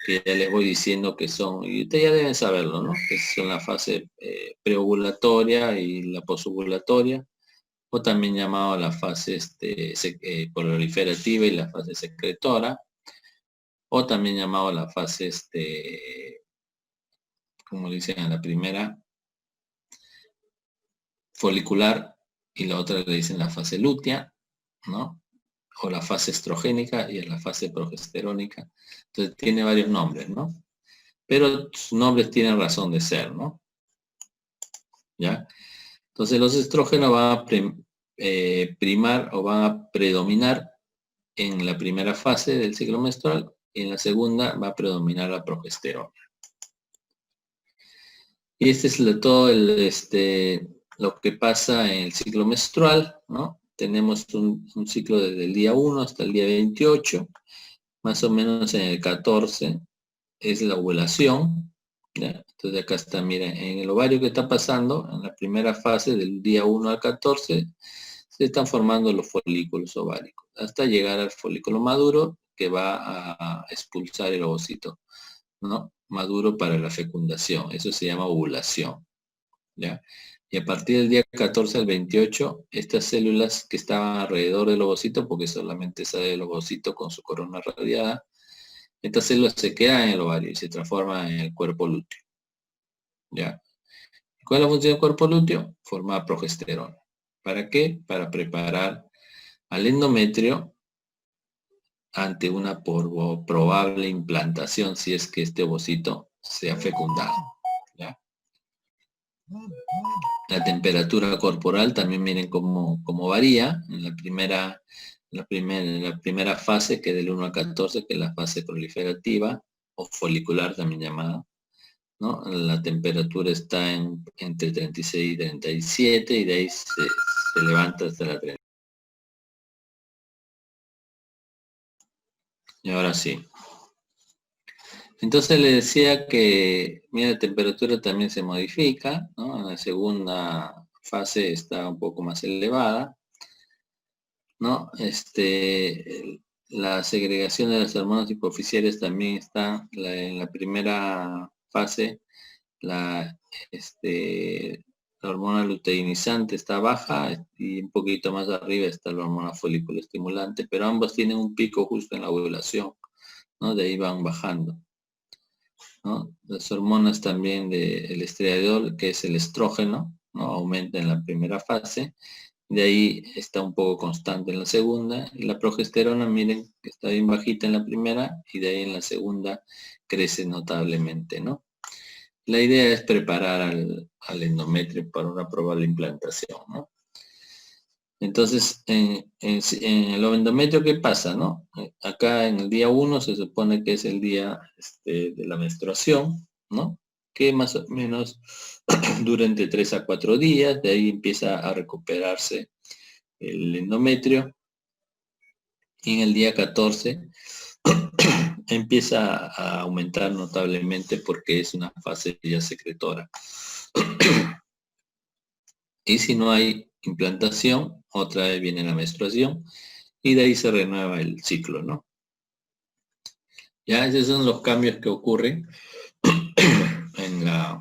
que ya les voy diciendo que son, y ustedes ya deben saberlo, ¿no? Que son la fase preovulatoria y la posovulatoria, o también llamado la fase proliferativa y la fase secretora, o también llamado la fase como dicen a la primera, folicular, y la otra le dicen la fase lútea, ¿no? O la fase estrogénica y la fase progesterónica. Entonces tiene varios nombres, ¿no? Pero sus nombres tienen razón de ser, ¿no? ¿Ya? Entonces los estrógenos van a primar o van a predominar en la primera fase del ciclo menstrual y en la segunda va a predominar la progesterona. Y este es todo lo que pasa en el ciclo menstrual, ¿no? Tenemos un ciclo desde el día 1 hasta el día 28, más o menos en el 14 es la ovulación, ¿ya? Entonces acá está, miren, en el ovario que está pasando, en la primera fase del día 1 al 14, se están formando los folículos ováricos, hasta llegar al folículo maduro que va a expulsar el ovocito, ¿no? Maduro para la fecundación, eso se llama ovulación, ¿ya? Y a partir del día 14 al 28, estas células que estaban alrededor del ovocito, porque solamente sale el ovocito con su corona radiada, estas células se quedan en el ovario y se transforman en el cuerpo lúteo, ¿ya? ¿Cuál es la función del cuerpo lúteo? Formar progesterona. ¿Para qué? Para preparar al endometrio ante una probable implantación si es que este ovocito sea fecundado. ¿Ya? La temperatura corporal también miren cómo varía en la primera fase, que es del 1 a 14, que es la fase proliferativa o folicular también llamada, ¿no? La temperatura está entre 36 y 37 y de ahí se levanta hasta la 30. Y ahora sí. Entonces le decía que, mira, la temperatura también se modifica, ¿no? En la segunda fase está un poco más elevada, ¿no? La segregación de las hormonas hipoficiales también está en la primera fase, la, la hormona luteinizante está baja y un poquito más arriba está la hormona folículo estimulante, pero ambos tienen un pico justo en la ovulación, ¿no? De ahí van bajando, ¿no? Las hormonas también del estradiol, que es el estrógeno, ¿no? Aumenta en la primera fase, de ahí está un poco constante en la segunda, y la progesterona, miren, que está bien bajita en la primera, y de ahí en la segunda crece notablemente, ¿no? La idea es preparar al endometrio para una probable implantación, ¿no? Entonces, en el endometrio, ¿qué pasa, no? Acá en el día 1 se supone que es el día de la menstruación, ¿no? Que más o menos dura entre 3 a 4 días, de ahí empieza a recuperarse el endometrio, y en el día 14 empieza a aumentar notablemente porque es una fase ya secretora. Y si no hay implantación, otra vez viene la menstruación y de ahí se renueva el ciclo, ¿no? Ya esos son los cambios que ocurren en el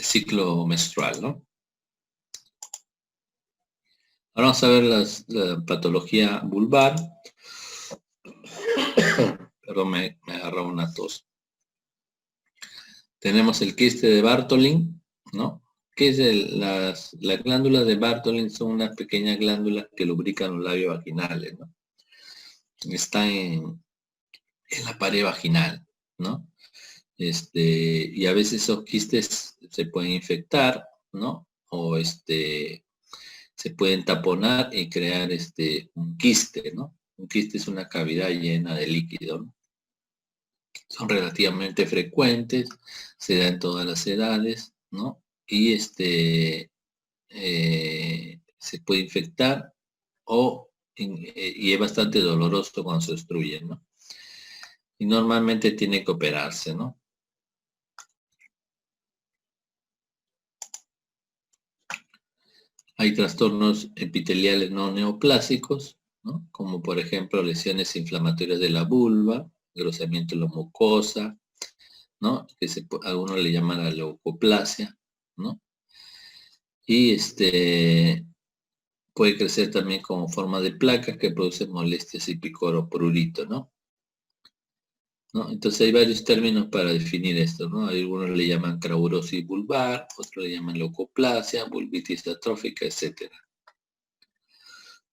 ciclo menstrual, ¿no? Ahora vamos a ver la patología vulvar. Perdón, me agarró una tos. Tenemos el quiste de Bartholin, ¿no? Que es las glándulas de Bartholin son unas pequeñas glándulas que lubrican los labios vaginales, ¿no? Están en la pared vaginal, ¿no? Y a veces esos quistes se pueden infectar, ¿no? O se pueden taponar y crear un quiste, ¿no? Un quiste es una cavidad llena de líquido, ¿no? Son relativamente frecuentes, se da en todas las edades, ¿no? Y se puede infectar y es bastante doloroso cuando se obstruye, ¿no? Y normalmente tiene que operarse, ¿no? Hay trastornos epiteliales no neoplásicos, ¿no? Como por ejemplo lesiones inflamatorias de la vulva, engrosamiento de la mucosa, ¿no? Que algunos le llaman la leucoplasia, ¿no? Y puede crecer también como forma de placas que producen molestias y picor o prurito, ¿no? Entonces hay varios términos para definir esto, ¿no? Algunos le llaman craurosis vulvar, otros le llaman leucoplasia, vulvitis atrófica, etc.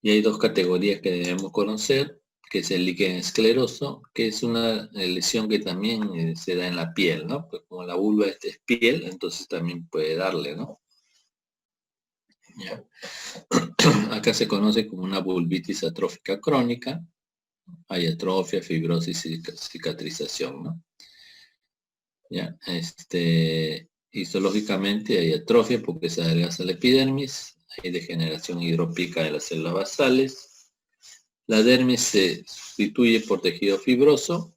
Y hay dos categorías que debemos conocer, que es el líquen escleroso, que es una lesión que también se da en la piel, ¿no? Pues como la vulva es piel, entonces también puede darle, ¿no? ¿Ya? Acá se conoce como una vulvitis atrófica crónica. Hay atrofia, fibrosis y cicatrización, ¿no? ¿Ya? Histológicamente hay atrofia porque se adelgaza la epidermis, hay degeneración hidropíca de las células basales, la dermis se sustituye por tejido fibroso,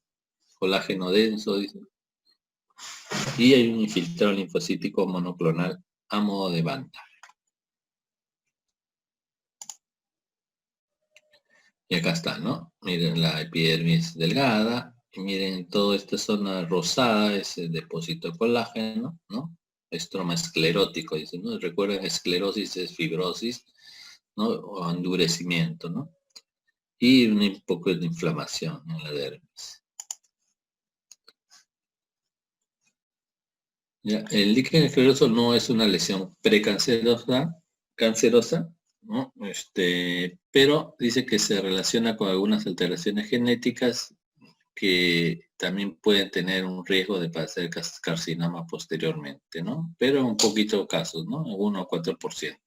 colágeno denso, y hay un infiltrado linfocítico monoclonal a modo de banda. Y acá está, ¿no? Miren la epidermis delgada, y miren toda esta zona rosada, es el depósito de colágeno, ¿no? Estroma esclerótico, dicen, ¿no? Recuerden, esclerosis es fibrosis, ¿no? O endurecimiento, ¿no? Y un poco de inflamación en la dermis. ¿Ya? El líquen escleroso no es una lesión precancerosa, cancerosa, ¿no? Pero dice que se relaciona con algunas alteraciones genéticas que también pueden tener un riesgo de padecer carcinoma posteriormente, ¿no? Pero en un poquito casos, ¿no? 1 o 4%.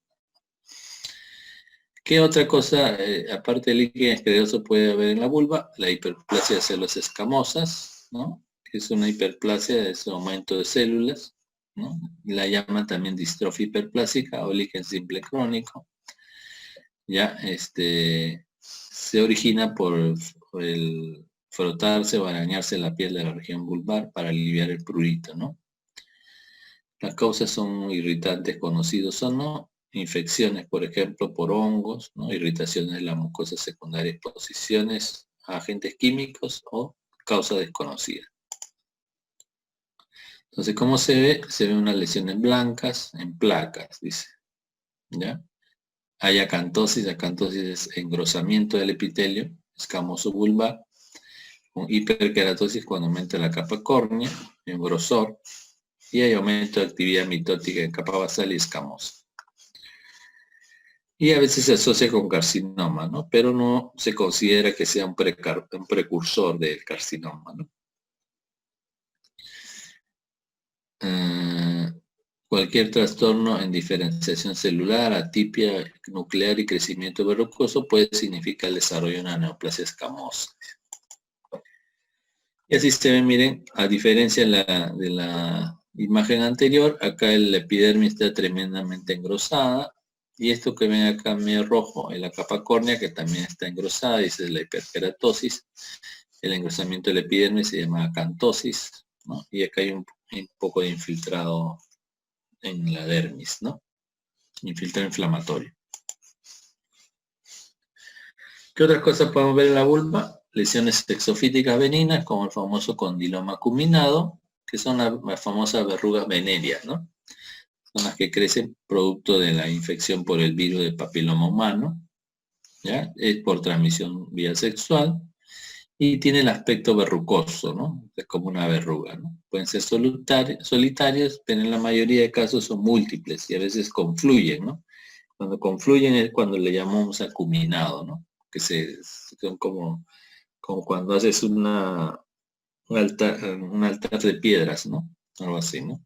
¿Qué otra cosa, aparte del líquido asqueroso, puede haber en la vulva? La hiperplasia de células escamosas, ¿no? Que es una hiperplasia, es un aumento de células, ¿no? La llaman también distrofia hiperplásica o líquen simple crónico. Ya, se origina por el frotarse o arañarse la piel de la región vulvar para aliviar el prurito, ¿no? Las causas son irritantes conocidos o no, infecciones, por ejemplo, por hongos, ¿no? Irritaciones de la mucosa secundaria, exposiciones a agentes químicos o causa desconocida. Entonces, ¿cómo se ve? Se ven unas lesiones blancas en placas, dice. ¿Ya? Hay acantosis es engrosamiento del epitelio escamoso vulvar, con hiperkeratosis cuando aumenta la capa córnea, en grosor, y hay aumento de actividad mitótica en capa basal y escamosa. Y a veces se asocia con carcinoma, ¿no? Pero no se considera que sea un precursor del carcinoma, ¿no? Cualquier trastorno en diferenciación celular, atipia nuclear y crecimiento verrucoso puede significar el desarrollo de una neoplasia escamosa. Y así se ve, miren, a diferencia de la imagen anterior, acá el epidermis está tremendamente engrosada, y esto que ven acá medio rojo en la capa córnea, que también está engrosada, y esa es la hiperkeratosis. El engrosamiento del epidermis se llama acantosis, ¿no? Y acá hay un poco de infiltrado en la dermis, ¿no? Infiltrado inflamatorio. ¿Qué otras cosas podemos ver en la vulva? Lesiones exofíticas benignas, como el famoso condiloma acuminado, que son las famosas verrugas venéreas, ¿no? Son las que crecen producto de la infección por el virus del papiloma humano, ¿ya? Es por transmisión vía sexual y tiene el aspecto verrucoso, ¿no? Es como una verruga, ¿no? Pueden ser solitarios, pero en la mayoría de casos son múltiples y a veces confluyen, ¿no? Cuando confluyen es cuando le llamamos acuminado, ¿no? Que son como cuando haces un altar de piedras, ¿no? Algo así, ¿no?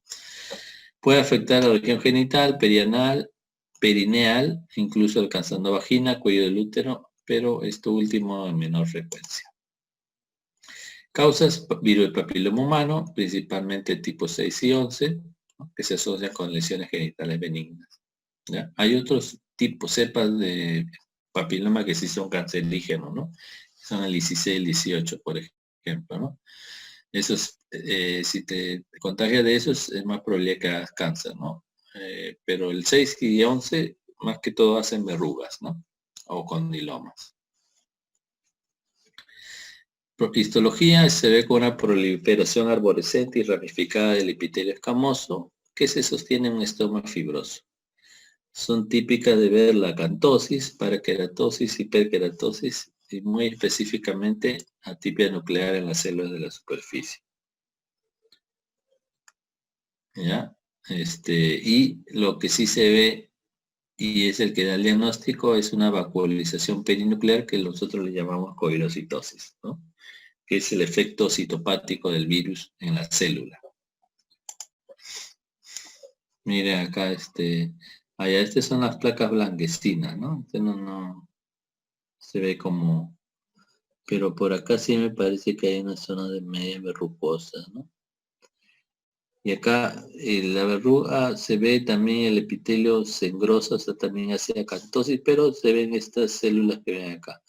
Puede afectar a la región genital, perineal, incluso alcanzando vagina, cuello del útero, pero esto último en menor frecuencia. Causas: virus del papiloma humano, principalmente tipo 6 y 11, ¿no? Que se asocian con lesiones genitales benignas. ¿Ya? Hay otros tipos, cepas de papiloma que sí son cancerígenos, ¿no? Son el 16 y el 18, por ejemplo, ¿no? Esos, si te contagias de esos, es más probable que hagas cáncer, ¿no? Pero el 6 y 11, más que todo hacen verrugas, ¿no? O condilomas. Histología: se ve con una proliferación arborescente y ramificada del epitelio escamoso que se sostiene en un estoma fibroso. Son típicas de ver la acantosis, parakeratosis, hiperkeratosis y muy específicamente atipia nuclear en las células de la superficie. ¿Ya? Y lo que sí se ve, y es el que da el diagnóstico, es una vacuolización perinuclear que nosotros le llamamos coilocitosis, ¿no? Que es el efecto citopático del virus en la célula. Mire acá, estas son las placas blanquecinas, ¿no? No se ve como, pero por acá sí me parece que hay una zona de media verrucosa, ¿no? Y acá la verruga se ve también, el epitelio se engrosa, o sea, también hace acantosis, pero se ven estas células que ven acá.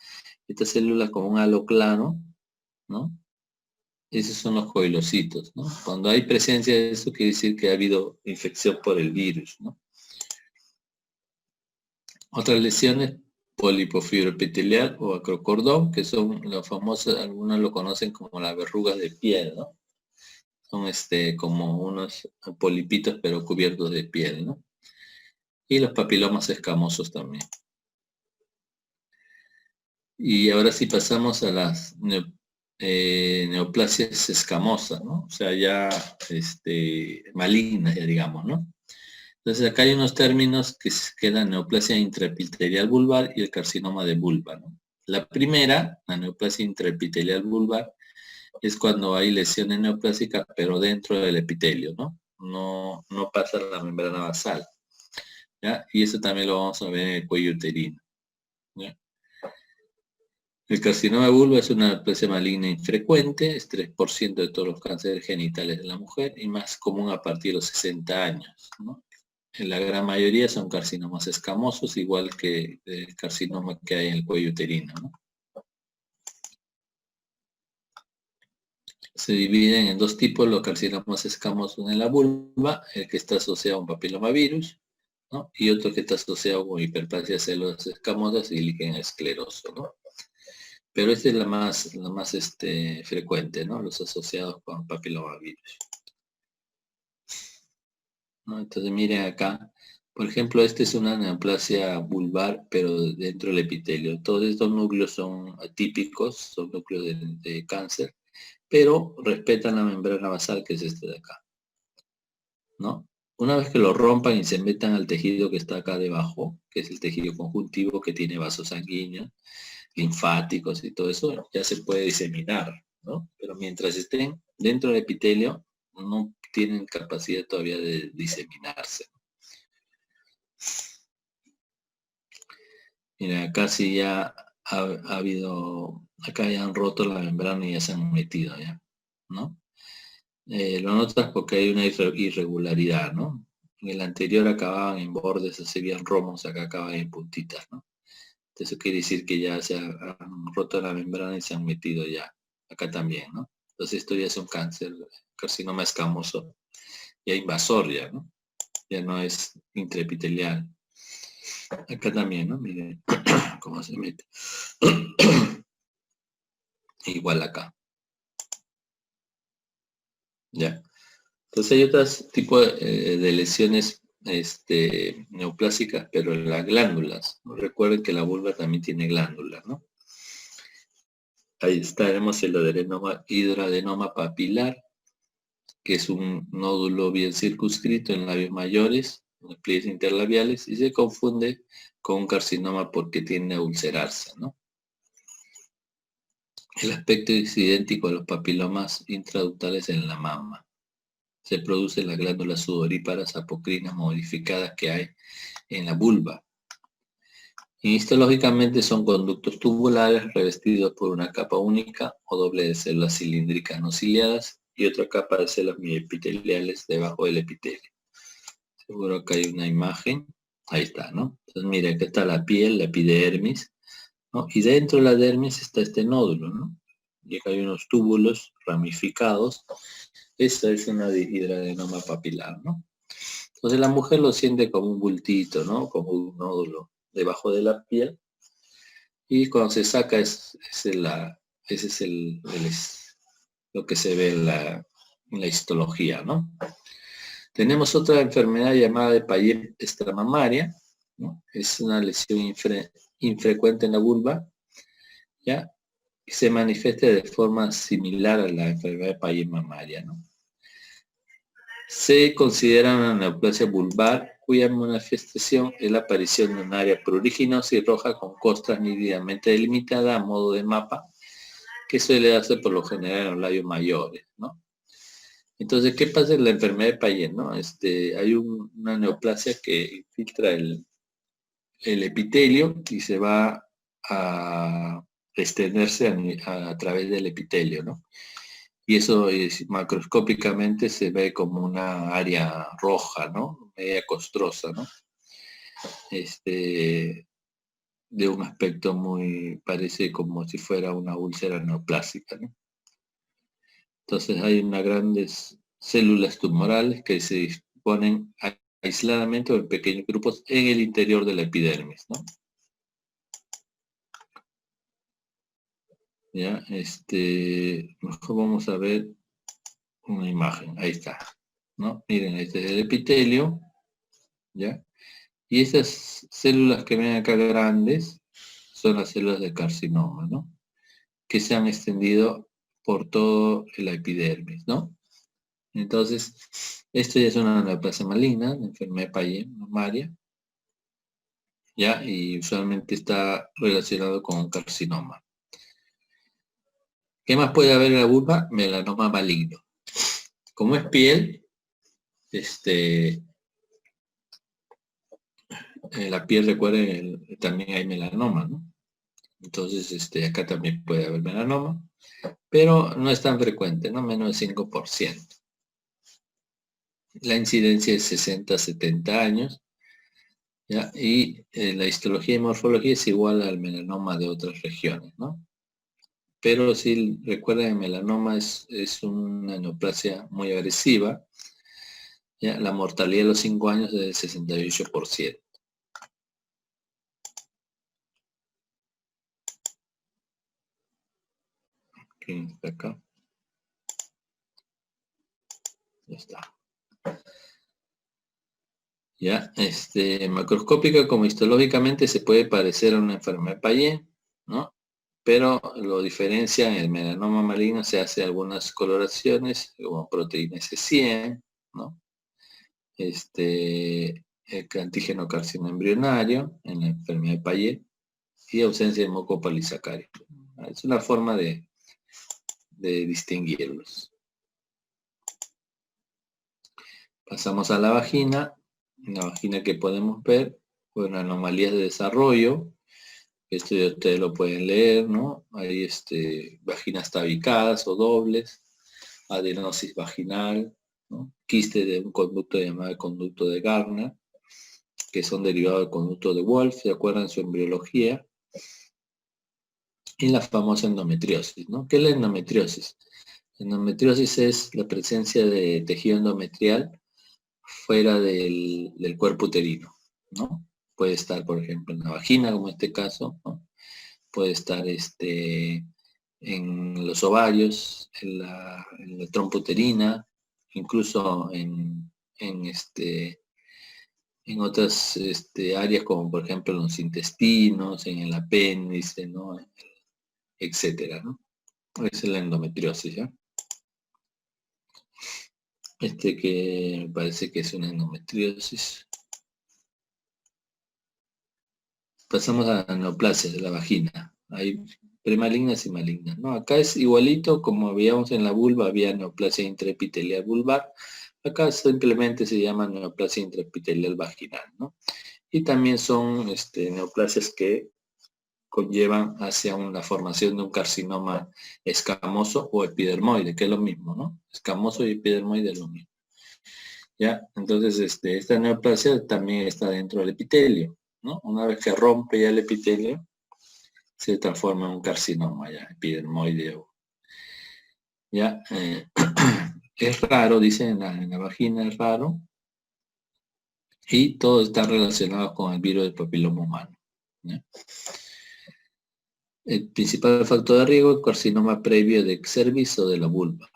Estas células como un halo claro, ¿no? Esos son los coilocitos, ¿no? Cuando hay presencia de eso, quiere decir que ha habido infección por el virus, ¿no? Otras lesiones: pólipo fibroepitelial o acrocordón, que son las famosas, algunos lo conocen como las verrugas de piel, ¿no? Son como unos polipitos pero cubiertos de piel, ¿no? Y los papilomas escamosos también. Y ahora sí pasamos a las neoplasias escamosas, ¿no? O sea, ya malignas, ya digamos, ¿no? Entonces acá hay unos términos que quedan neoplasia intraepitelial vulvar y el carcinoma de vulva, ¿no? La primera, la neoplasia intraepitelial vulvar, es cuando hay lesiones neoplásicas, pero dentro del epitelio, ¿no? No pasa la membrana basal, ¿ya? Y eso también lo vamos a ver en el cuello uterino, ¿ya? El carcinoma de vulva es una neoplasia maligna infrecuente, es 3% de todos los cánceres genitales de la mujer y más común a partir de los 60 años, ¿no? En la gran mayoría son carcinomas escamosos, igual que el carcinoma que hay en el cuello uterino, ¿no? Se dividen en dos tipos los carcinomas escamosos en la vulva, el que está asociado a un papilomavirus, ¿no? Y otro que está asociado con hiperplasia de células escamosas y líquen escleroso, ¿no? Pero esta es la más frecuente, ¿no? Los asociados con papilomavirus, ¿no? Entonces miren acá, por ejemplo, esta es una neoplasia vulvar, pero dentro del epitelio. Todos estos núcleos son atípicos, son núcleos de cáncer, pero respetan la membrana basal, que es este de acá, ¿no? Una vez que lo rompan y se metan al tejido que está acá debajo, que es el tejido conjuntivo que tiene vasos sanguíneos, linfáticos y todo eso, ya se puede diseminar, ¿no? Pero mientras estén dentro del epitelio, no tienen capacidad todavía de diseminarse. Mira, acá sí ya ha habido, acá ya han roto la membrana y ya se han metido ya, ¿no? Lo notas porque hay una irregularidad, ¿no? En el anterior acababan en bordes, se veían romos, acá acaban en puntitas, ¿no? Eso quiere decir que ya se han roto la membrana y se han metido ya, acá también, ¿no? Entonces esto ya es un cáncer, carcinoma escamoso, ya invasor ya, ¿no? Ya no es intraepitelial. Acá también, ¿no? Miren cómo se mete. Igual acá. Ya. Entonces hay otros tipos de lesiones neoplásicas, pero en las glándulas. Recuerden que la vulva también tiene glándulas, ¿no? Ahí tenemos el hidradenoma papilar, que es un nódulo bien circunscrito en labios mayores, en los pliegues interlabiales, y se confunde con un carcinoma porque tiende a ulcerarse, ¿no? El aspecto es idéntico a los papilomas intraductales en la mama. Se producen las glándulas sudoríparas apocrinas modificadas que hay en la vulva. Histológicamente son conductos tubulares revestidos por una capa única o doble de células cilíndricas no ciliadas y otra capa de células miepiteliales debajo del epitelio. Seguro que hay una imagen. Ahí está, ¿no? Entonces mira, acá está la piel, la epidermis, ¿no? Y dentro de la dermis está este nódulo, ¿no? Y acá hay unos túbulos ramificados. Esta es una hidradenoma papilar, ¿no? Entonces la mujer lo siente como un bultito, ¿no? Como un nódulo debajo de la piel. Y cuando se saca ese es lo que se ve en la histología, ¿no? Tenemos otra enfermedad llamada de Payet extramamaria, ¿no? Es una lesión infrecuente en la vulva, ¿ya? Y se manifiesta de forma similar a la enfermedad de Payet mamaria, ¿no? Se considera una neoplasia vulvar cuya manifestación es la aparición de un área pruriginosa y roja con costras nítidamente delimitada a modo de mapa, que suele darse por lo general en los labios mayores, ¿no? Entonces, ¿qué pasa en la enfermedad de Payet, no? Hay una neoplasia que infiltra el epitelio y se va a extenderse a través del epitelio, ¿no? Y eso macroscópicamente se ve como una área roja, ¿no? Media costrosa, ¿no? De un aspecto parece como si fuera una úlcera neoplásica, ¿no? Entonces hay unas grandes células tumorales que se disponen aisladamente o en pequeños grupos en el interior de la epidermis, ¿no? Ya, mejor vamos a ver una imagen, ahí está, ¿no? Miren, este es el epitelio, ¿ya? Y esas células que ven acá grandes son las células de carcinoma, ¿no? Que se han extendido por todo la epidermis, ¿no? Entonces, esto ya es una neoplasia maligna, una enfermedad de Paget mamaria, ¿ya? Y usualmente está relacionado con un carcinoma. ¿Qué más puede haber en la vulva? Melanoma maligno. Como es piel, la piel, recuerden, también hay melanoma, ¿no? Entonces, acá también puede haber melanoma, pero no es tan frecuente, ¿no? Menos del 5%. La incidencia es 60 a 70 años, ¿ya? Y la histología y morfología es igual al melanoma de otras regiones, ¿no? Pero sí, recuerden, el melanoma es una neoplasia muy agresiva, ¿ya? La mortalidad de los 5 años es del 68%. ¿Quién está acá? Ya está. Ya, macroscópica como histológicamente se puede parecer a una enfermedad de Paget, ¿no? Pero lo diferencia en el melanoma maligno, se hace algunas coloraciones como proteína S100, ¿no? El antígeno carcino embrionario en la enfermedad de Paget y ausencia de moco polisacario. Es una forma de distinguirlos. Pasamos a la vagina. En la vagina que podemos ver, bueno, anomalías de desarrollo. Esto ya ustedes lo pueden leer, ¿no? Hay vaginas tabicadas o dobles, adenosis vaginal, ¿no? Quiste de un conducto llamado conducto de Gardner, que son derivados del conducto de Wolff, ¿se acuerdan su embriología? Y la famosa endometriosis, ¿no? ¿Qué es la endometriosis? La endometriosis es la presencia de tejido endometrial fuera del cuerpo uterino, ¿no? Puede estar, por ejemplo, en la vagina, como en este caso, ¿no? Puede estar en los ovarios, en la trompa uterina, incluso en otras áreas como por ejemplo en los intestinos, en el apéndice, ¿no? Etcétera, ¿no? Esa es la endometriosis, ¿ya? Que me parece que es una endometriosis. Pasamos a la neoplasia de la vagina. Hay premalignas y malignas, ¿no? Acá es igualito como veíamos en la vulva, había neoplasia intraepitelial vulvar. Acá simplemente se llama neoplasia intraepitelial vaginal, ¿no? Y también son neoplasias que conllevan hacia una formación de un carcinoma escamoso o epidermoide, que es lo mismo, ¿no? Escamoso y epidermoide es lo mismo. ¿Ya? Entonces, esta neoplasia también está dentro del epitelio, ¿no? Una vez que rompe ya el epitelio, se transforma en un carcinoma ya, epidermoide. ¿Ya? Es raro, dice en la vagina, es raro. Y todo está relacionado con el virus del papiloma humano, ¿ya? El principal factor de riesgo es carcinoma previo de cervix o de la vulva.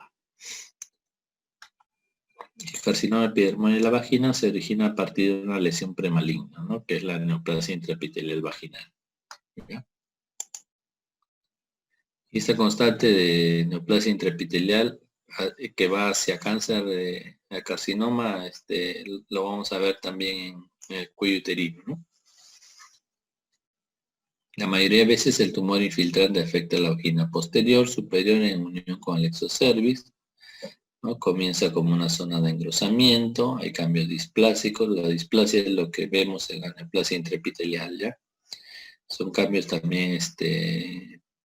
El carcinoma epidermoide de la vagina se origina a partir de una lesión premaligna, ¿no? Que es la neoplasia intraepitelial vaginal, ¿ya? Y esta constante de neoplasia intraepitelial que va hacia cáncer de carcinoma, lo vamos a ver también en el cuello uterino, ¿no? La mayoría de veces el tumor infiltrante afecta a la vagina posterior, superior en unión con el exocervix, ¿no? Comienza como una zona de engrosamiento, hay cambios displásicos, la displasia es lo que vemos en la neoplasia intraepitelial, ¿ya? Son cambios también,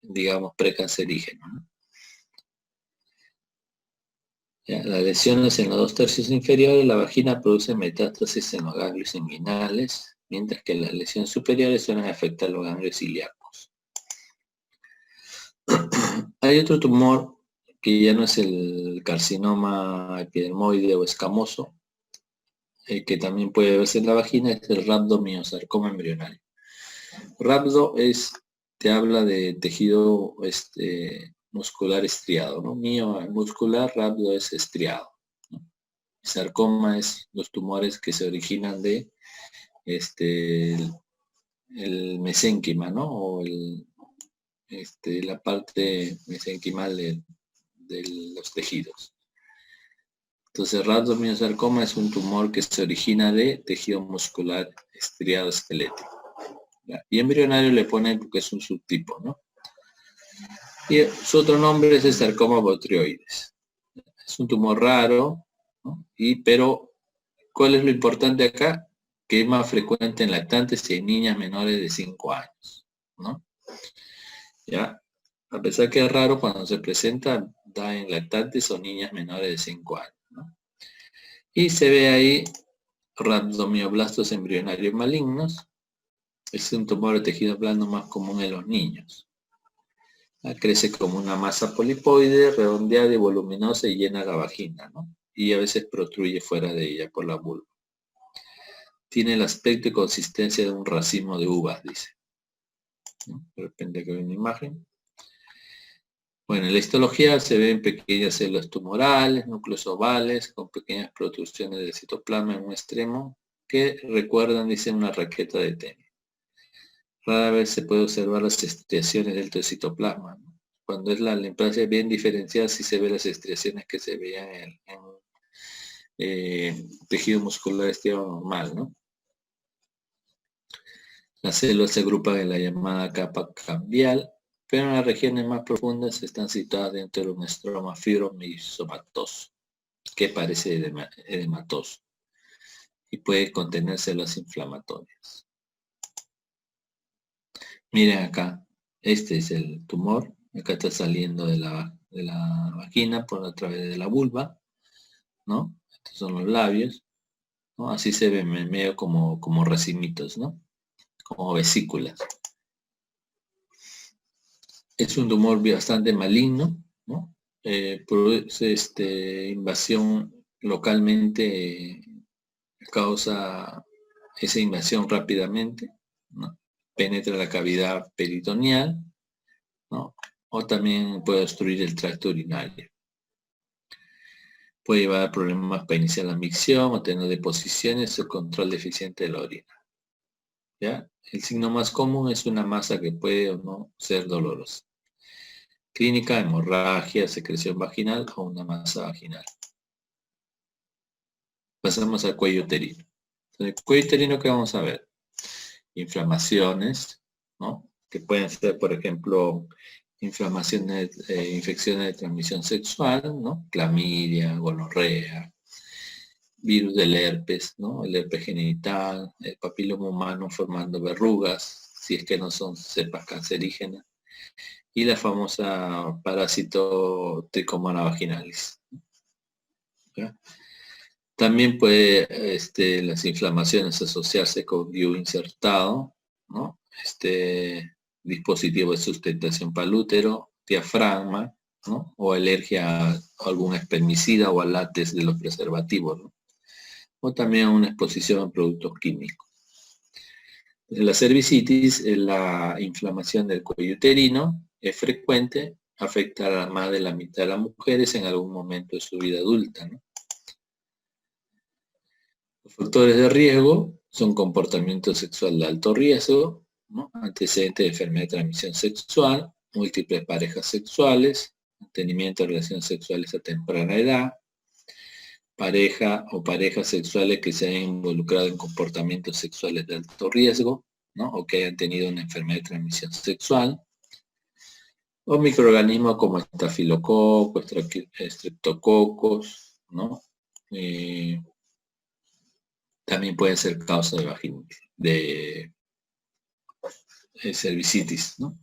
digamos, precancerígenos, ¿no? ¿Ya? Las lesiones en los 2/3 inferiores de la vagina producen metástasis en los ganglios inguinales, mientras que las lesiones superiores suelen afectar los ganglios ilíacos. Hay otro tumor que ya no es el carcinoma epidermoide o escamoso, que también puede verse en la vagina, es el rhabdomyosarcoma embrionario. Rhabdo te habla de tejido muscular estriado, ¿no? Muscular, rhabdo es estriado, ¿no? Sarcoma es los tumores que se originan de el mesénquima, ¿no? O la parte mesenquimal de los tejidos. Entonces, rhabdomyosarcoma es un tumor que se origina de tejido muscular estriado esquelético. ¿Ya? Y embrionario le ponen porque es un subtipo, ¿no? Y su otro nombre es el sarcoma botrioides. Es un tumor raro, ¿no? Pero, ¿cuál es lo importante acá? Que es más frecuente en lactantes y en niñas menores de 5 años, ¿no? ¿Ya? A pesar que es raro, cuando se presenta, da en lactantes o niñas menores de 5 años, ¿no? Y se ve ahí rhabdomioblastos embrionarios malignos. Es un tumor de tejido blando más común en los niños. Crece como una masa polipoide, redondeada y voluminosa y llena la vagina, ¿no? Y a veces protruye fuera de ella por la vulva. Tiene el aspecto y consistencia de un racimo de uvas, dice. ¿No? De repente que hay una imagen. Bueno, en la histología se ven pequeñas células tumorales, núcleos ovales, con pequeñas protrusiones de citoplasma en un extremo, que recuerdan, dice, una raqueta de tenis. Rara vez se puede observar las estriaciones del citoplasma, ¿no? Cuando es la neoplasia bien diferenciada, sí se ven las estriaciones que se veían en tejido muscular estriado normal, ¿no? Las células se agrupan en la llamada capa cambial, pero en las regiones más profundas están situadas dentro de un estroma fibromyxomatoso, que parece edematoso, y puede contener células inflamatorias. Miren acá, este es el tumor, acá está saliendo de la vagina por a través de la vulva, ¿no? Estos son los labios, ¿no? Así se ven medio como racimitos, ¿no? Como vesículas. Es un tumor bastante maligno, ¿no? Produce invasión localmente, causa esa invasión rápidamente, ¿no? Penetra la cavidad peritoneal, ¿no? O también puede obstruir el tracto urinario. Puede llevar a problemas para iniciar la micción o tener deposiciones o control deficiente de la orina. ¿Ya? El signo más común es una masa que puede o no ser dolorosa. Clínica, hemorragia, secreción vaginal o una masa vaginal. Pasamos al cuello uterino. En el cuello uterino, ¿qué vamos a ver? Inflamaciones, ¿no? Que pueden ser, por ejemplo, inflamaciones, infecciones de transmisión sexual, ¿no? Clamidia, gonorrea, virus del herpes, ¿no? El herpes genital, el papiloma humano formando verrugas, si es que no son cepas cancerígenas, y la famosa parásito Trichomona vaginalis. ¿Ya? También puede las inflamaciones asociarse con DIU insertado, ¿no? Dispositivo de sustentación para el útero, diafragma, ¿no? O alergia a algún espermicida o a látex de los preservativos, ¿no? O también una exposición a productos químicos. La cervicitis es la inflamación del cuello uterino, es frecuente, afecta a más de la mitad de las mujeres en algún momento de su vida adulta, ¿no? Los factores de riesgo son comportamiento sexual de alto riesgo, ¿no? Antecedentes de enfermedad de transmisión sexual, múltiples parejas sexuales, mantenimiento de relaciones sexuales a temprana edad, pareja o parejas sexuales que se hayan involucrado en comportamientos sexuales de alto riesgo, ¿no? O que hayan tenido una enfermedad de transmisión sexual, o microorganismos como estafilococos, estreptococos, ¿no? También pueden ser causa de vaginitis, de cervicitis, ¿no?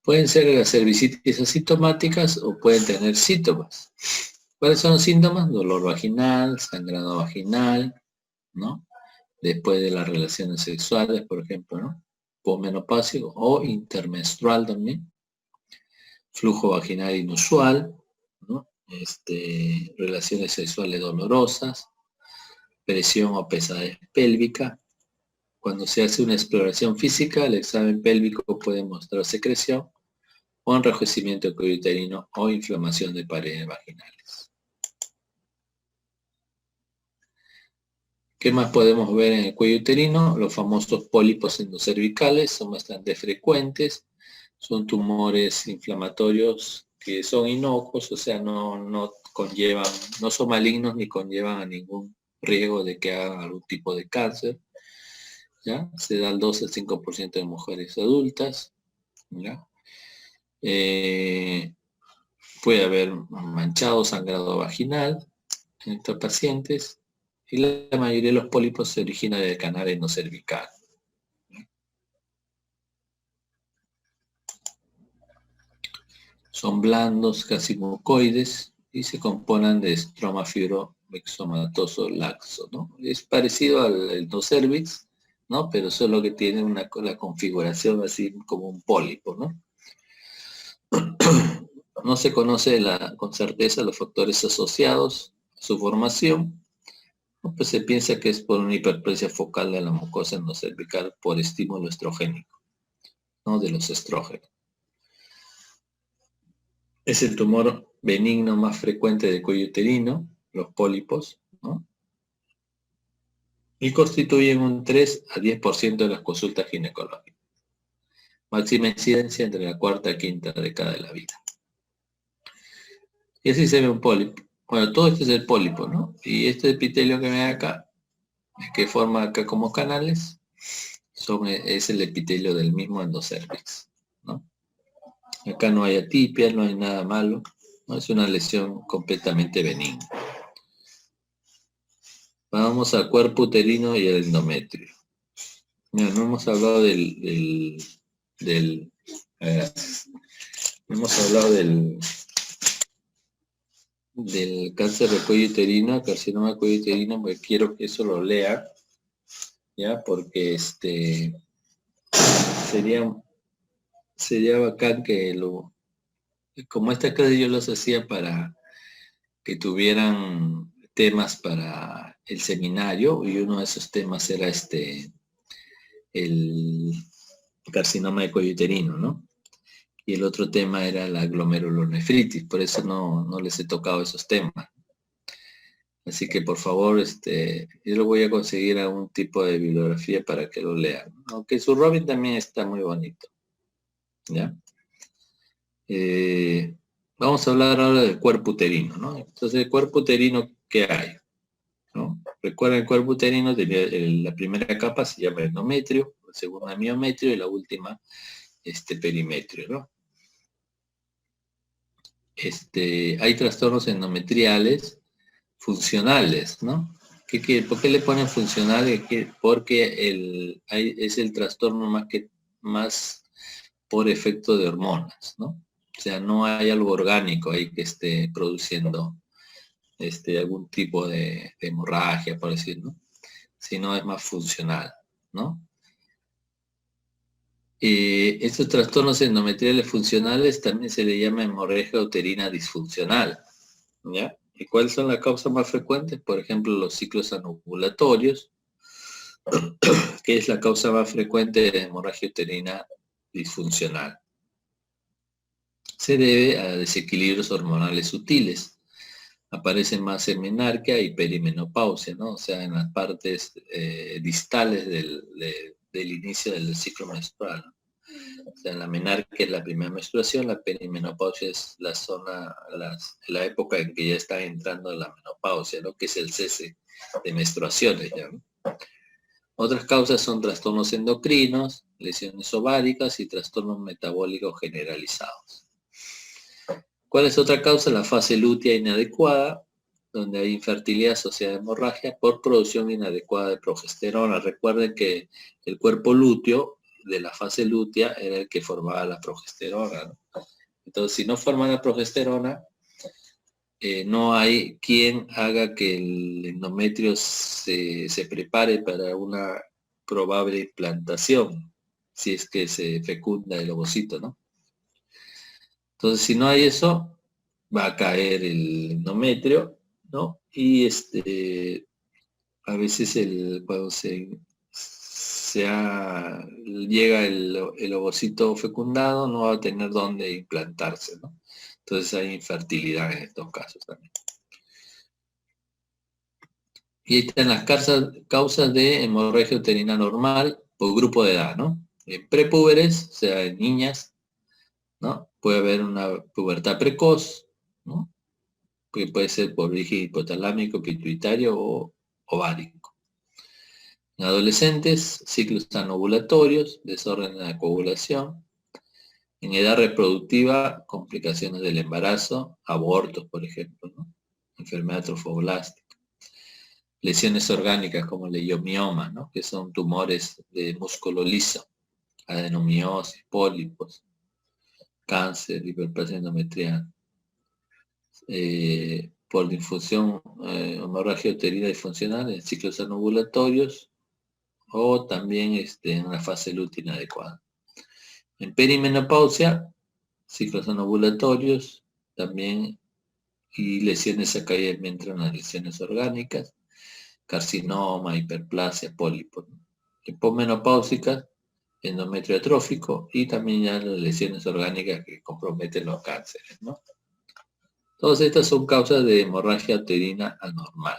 Pueden ser las cervicitis asintomáticas o pueden tener síntomas. ¿Cuáles son los síntomas? Dolor vaginal, sangrado vaginal, ¿no? Después de las relaciones sexuales, por ejemplo, ¿no? Posmenopáusico o intermenstrual también. Flujo vaginal inusual, ¿no? Relaciones sexuales dolorosas, presión o pesadez pélvica. Cuando se hace una exploración física, el examen pélvico puede mostrar secreción o enrojecimiento del cuello uterino o inflamación de paredes vaginales. ¿Qué más podemos ver en el cuello uterino? Los famosos pólipos endocervicales son bastante frecuentes. Son tumores inflamatorios que son inocuos, o sea, no conllevan, no son malignos ni conllevan a ningún riesgo de que hagan algún tipo de cáncer. ¿Ya? Se da el 2 al 5% de mujeres adultas. ¿Ya? Puede haber manchado, sangrado vaginal en estos pacientes y la mayoría de los pólipos se originan del canal endocervical. Son blandos, casi mucoides y se componen de estroma fibromixomatoso laxo, ¿no? Es parecido al endocervix, ¿no? Pero solo que tiene la configuración así como un pólipo, ¿no? No se conoce con certeza los factores asociados a su formación, ¿no? Pues se piensa que es por una hiperplasia focal de la mucosa endocervical por estímulo estrogénico, ¿no? De los estrógenos. Es el tumor benigno más frecuente del cuello uterino, los pólipos, ¿no? Y constituyen un 3 a 10% de las consultas ginecológicas. Máxima incidencia entre la cuarta y quinta década de la vida. Y así se ve un pólipo. Bueno, todo esto es el pólipo, ¿no? Y este epitelio que ven acá, que forma acá como canales, es el epitelio del mismo endocervix, ¿no? Acá no hay atipia, no hay nada malo, ¿no? Es una lesión completamente benigna. Vamos al cuerpo uterino y el endometrio. Mira, no hemos hablado hemos hablado del cáncer de cuello uterino, carcinoma de cuello uterino, porque quiero que eso lo lea, ya, porque sería bacán que como esta clase yo los hacía para que tuvieran temas para el seminario, y uno de esos temas era el carcinoma de cuello uterino, ¿no? Y el otro tema era la glomerulonefritis, por eso no les he tocado esos temas. Así que por favor, yo lo voy a conseguir algún tipo de bibliografía para que lo lean. Aunque su Robin también está muy bonito. ¿Ya? Vamos a hablar ahora del cuerpo uterino, ¿no? Entonces, el cuerpo uterino, ¿qué hay? ¿No? Recuerden, el cuerpo uterino, la primera capa se llama endometrio, la segunda miometrio y la última perimetrio, ¿no? Hay trastornos endometriales funcionales, ¿no? ¿Por qué le ponen funcionales? Porque es el trastorno más por efecto de hormonas, ¿no? O sea, no hay algo orgánico ahí que esté produciendo algún tipo de hemorragia, por decirlo, ¿no? Sino es más funcional, ¿no? Estos trastornos endometriales funcionales también se le llama hemorragia uterina disfuncional, ¿ya? ¿Y cuáles son las causas más frecuentes? Por ejemplo, los ciclos anovulatorios, que es la causa más frecuente de hemorragia uterina disfuncional. Se debe a desequilibrios hormonales sutiles. Aparecen más en menarquia y perimenopausia, ¿no? O sea, en las partes distales del inicio del ciclo menstrual, ¿no? O sea, la menarquia es la primera menstruación, la perimenopausia es la época en que ya está entrando la menopausia, ¿no? Que es el cese de menstruaciones, ¿ya? ¿No? Otras causas son trastornos endocrinos, lesiones ováricas y trastornos metabólicos generalizados. ¿Cuál es otra causa? La fase lútea inadecuada, donde hay infertilidad asociada a hemorragia por producción inadecuada de progesterona. Recuerden que el cuerpo lúteo de la fase lútea era el que formaba la progesterona, ¿no? Entonces, si no forma la progesterona, no hay quien haga que el endometrio se prepare para una probable implantación, si es que se fecunda el ovocito, ¿no? Entonces, si no hay eso, va a caer el endometrio, ¿no? Y a veces cuando llega el ovocito fecundado, no va a tener dónde implantarse, ¿no? Entonces hay infertilidad en estos casos también. Y ahí están las causas de hemorragia uterina normal por grupo de edad, ¿no? Prepúberes, o sea, en niñas, ¿no? puede haber una pubertad precoz, ¿no? Que puede ser por origen hipotalámico, pituitario o ovárico. En adolescentes, ciclos anovulatorios, desorden de la coagulación. En edad reproductiva, complicaciones del embarazo, abortos, por ejemplo, ¿no? Enfermedad trofoblástica. Lesiones orgánicas como leiomiomas, ¿no? Que son tumores de músculo liso, adenomiosis, pólipos, cáncer, hiperplasia endometrial. Por difusión, hemorragia uterina disfuncional en ciclos anovulatorios o también en una fase lútea inadecuada. En perimenopausia, ciclos anovulatorios también y lesiones a caída del vientre en las lesiones orgánicas, carcinoma, hiperplasia, pólipos. En posmenopáusicas, endometrio atrófico y también ya las lesiones orgánicas que comprometen los cánceres, ¿no? Todas estas son causas de hemorragia uterina anormal.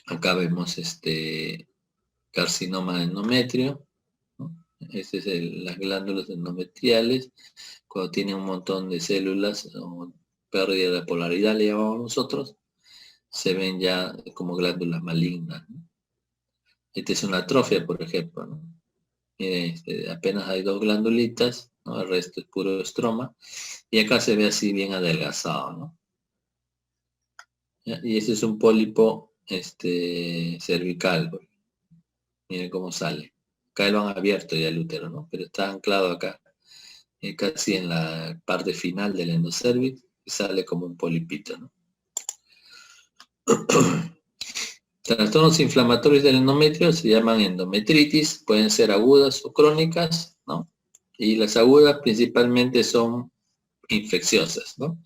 Acá vemos carcinoma de endometrio, ¿no? Este es las glándulas endometriales, cuando tienen un montón de células, o pérdida de polaridad le llamamos nosotros, se ven ya como glándulas malignas, ¿no? Esta es una atrofia, por ejemplo, ¿no? Miren, apenas hay 2 glandulitas, ¿no? El resto es puro estroma, y acá se ve así bien adelgazado, ¿no? ¿Ya? Y este es un pólipo cervical, pues. Miren cómo sale. Acá lo han abierto ya el útero, ¿no? Pero está anclado acá, casi en la parte final del endocervix, y sale como un polipito, ¿no? Trastornos inflamatorios del endometrio se llaman endometritis, pueden ser agudas o crónicas, ¿no? Y las agudas principalmente son infecciosas, ¿no?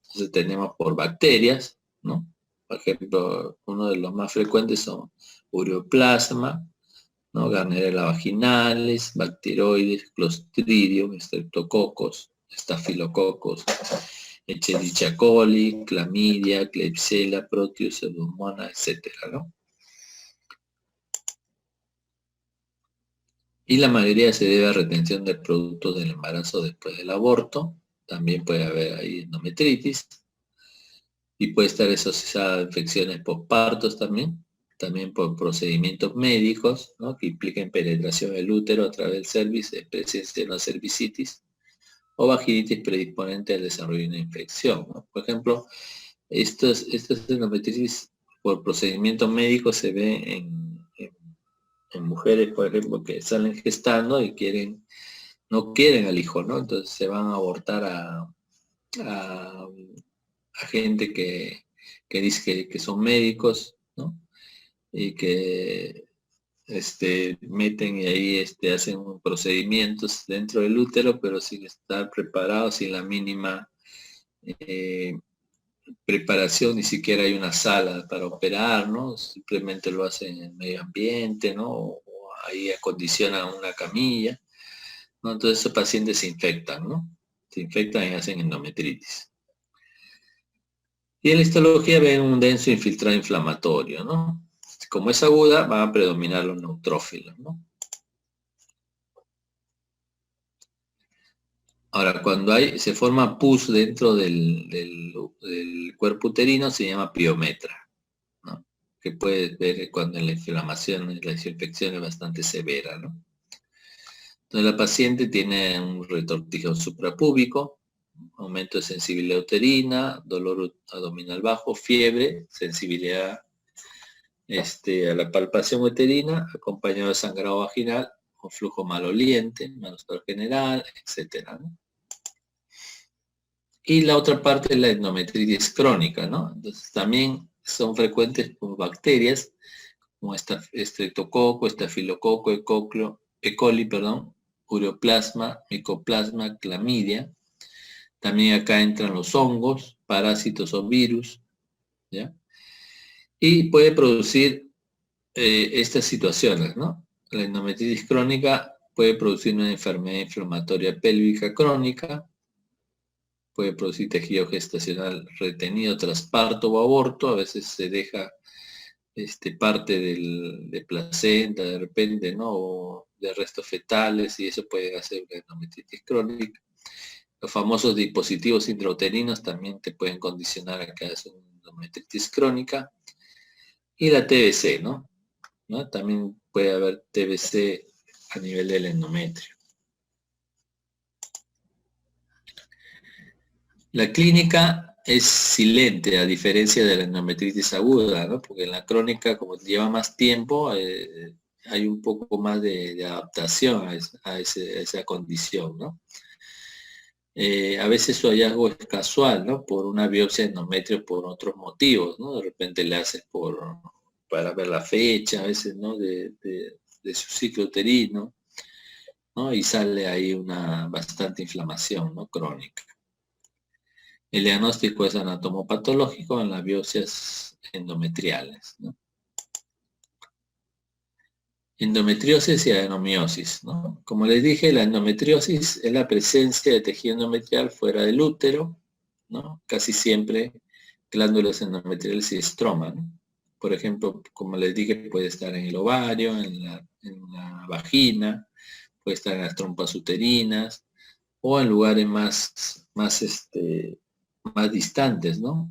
Entonces tenemos por bacterias, ¿no? Por ejemplo, uno de los más frecuentes son ureoplasma, ¿no? Gardnerella vaginalis, bacteroides, clostridium, streptococos, estafilococos, Escherichia coli, clamidia, Klebsiella, Proteus, Pseudomonas, etcétera, ¿no? Y la mayoría se debe a retención de productos del embarazo después del aborto. También puede haber ahí endometritis. Y puede estar asociada a infecciones postpartos también por procedimientos médicos, ¿no? Que impliquen penetración del útero a través del cervix, presencia de una cervicitis, o vaginitis predisponente al desarrollo de una infección, ¿no? Por ejemplo, estas endometritis por procedimientos médicos se ve en mujeres, por ejemplo, que salen gestando y no quieren al hijo, ¿no? Entonces se van a abortar a gente que dice que son médicos, ¿no? Y que meten y ahí hacen procedimientos dentro del útero, pero sin estar preparados, sin la mínima preparación, ni siquiera hay una sala para operar, ¿no? Simplemente lo hacen en el medio ambiente, ¿no? O ahí acondicionan una camilla, ¿no? Entonces esos pacientes se infectan, ¿no? Se infectan y hacen endometritis. Y en la histología ven un denso infiltrado inflamatorio, ¿no? Como es aguda, van a predominar los neutrófilos, ¿no? Ahora, cuando se forma pus dentro del cuerpo uterino, se llama piometra, ¿no? Que puedes ver cuando la inflamación, la infección es bastante severa, ¿no? Entonces la paciente tiene un retortijo suprapúbico, aumento de sensibilidad uterina, dolor abdominal bajo, fiebre, sensibilidad a la palpación uterina, acompañado de sangrado vaginal, con flujo maloliente, malestar general, etcétera, ¿no? Y la otra parte es la endometritis crónica, ¿no? Entonces también son frecuentes por bacterias, como estreptococo, estafilococo, E. coli, ureoplasma, micoplasma, clamidia. También acá entran los hongos, parásitos o virus, ¿ya? Y puede producir estas situaciones, ¿no? La endometritis crónica puede producir una enfermedad inflamatoria pélvica crónica, puede producir tejido gestacional retenido tras parto o aborto, a veces se deja parte de placenta de repente, ¿no? O de restos fetales, y eso puede hacer una endometritis crónica. Los famosos dispositivos intrauterinos también te pueden condicionar a que hagas una endometritis crónica. Y la TBC, ¿no? También puede haber TBC a nivel del endometrio. La clínica es silente, a diferencia de la endometritis aguda, ¿no? Porque en la crónica, como lleva más tiempo, hay un poco más de adaptación a esa condición, ¿no? A veces su hallazgo es casual, ¿no? Por una biopsia de endometrio por otros motivos, ¿no? De repente le haces para ver la fecha, a veces, ¿no? De su ciclo uterino, ¿no? Y sale ahí una bastante inflamación, ¿no? Crónica. El diagnóstico es anatomopatológico en las biopsias endometriales, ¿no? Endometriosis y adenomiosis, ¿no? Como les dije, la endometriosis es la presencia de tejido endometrial fuera del útero, ¿no? Casi siempre glándulas endometriales y estroma, ¿no? Por ejemplo, como les dije, puede estar en el ovario, en la vagina, puede estar en las trompas uterinas, o en lugares más distantes, ¿no?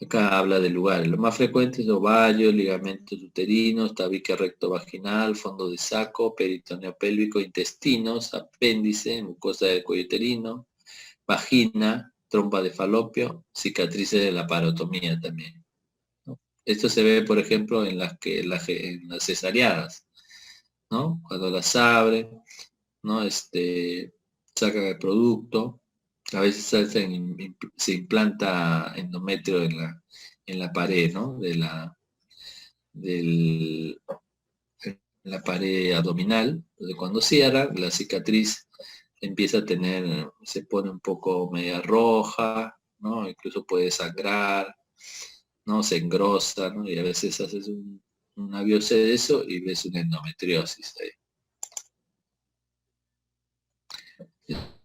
Acá habla de lugares. Lo más frecuente es ovario, ligamentos uterinos, tabique recto vaginal, fondo de saco, peritoneo pélvico, intestinos, apéndice, mucosa del cuello uterino, vagina, trompa de falopio, cicatrices de la parotomía también, ¿no? Esto se ve, por ejemplo, en las cesareadas, ¿no? Cuando las abren, ¿no? Sacan el producto. A veces se implanta endometrio en la pared, ¿no? En la pared abdominal. Entonces, cuando cierra, la cicatriz empieza a se pone un poco media roja, ¿no? Incluso puede sangrar, ¿no? Se engrosa, ¿no? Y a veces haces una biopsia de eso y ves una endometriosis ahí.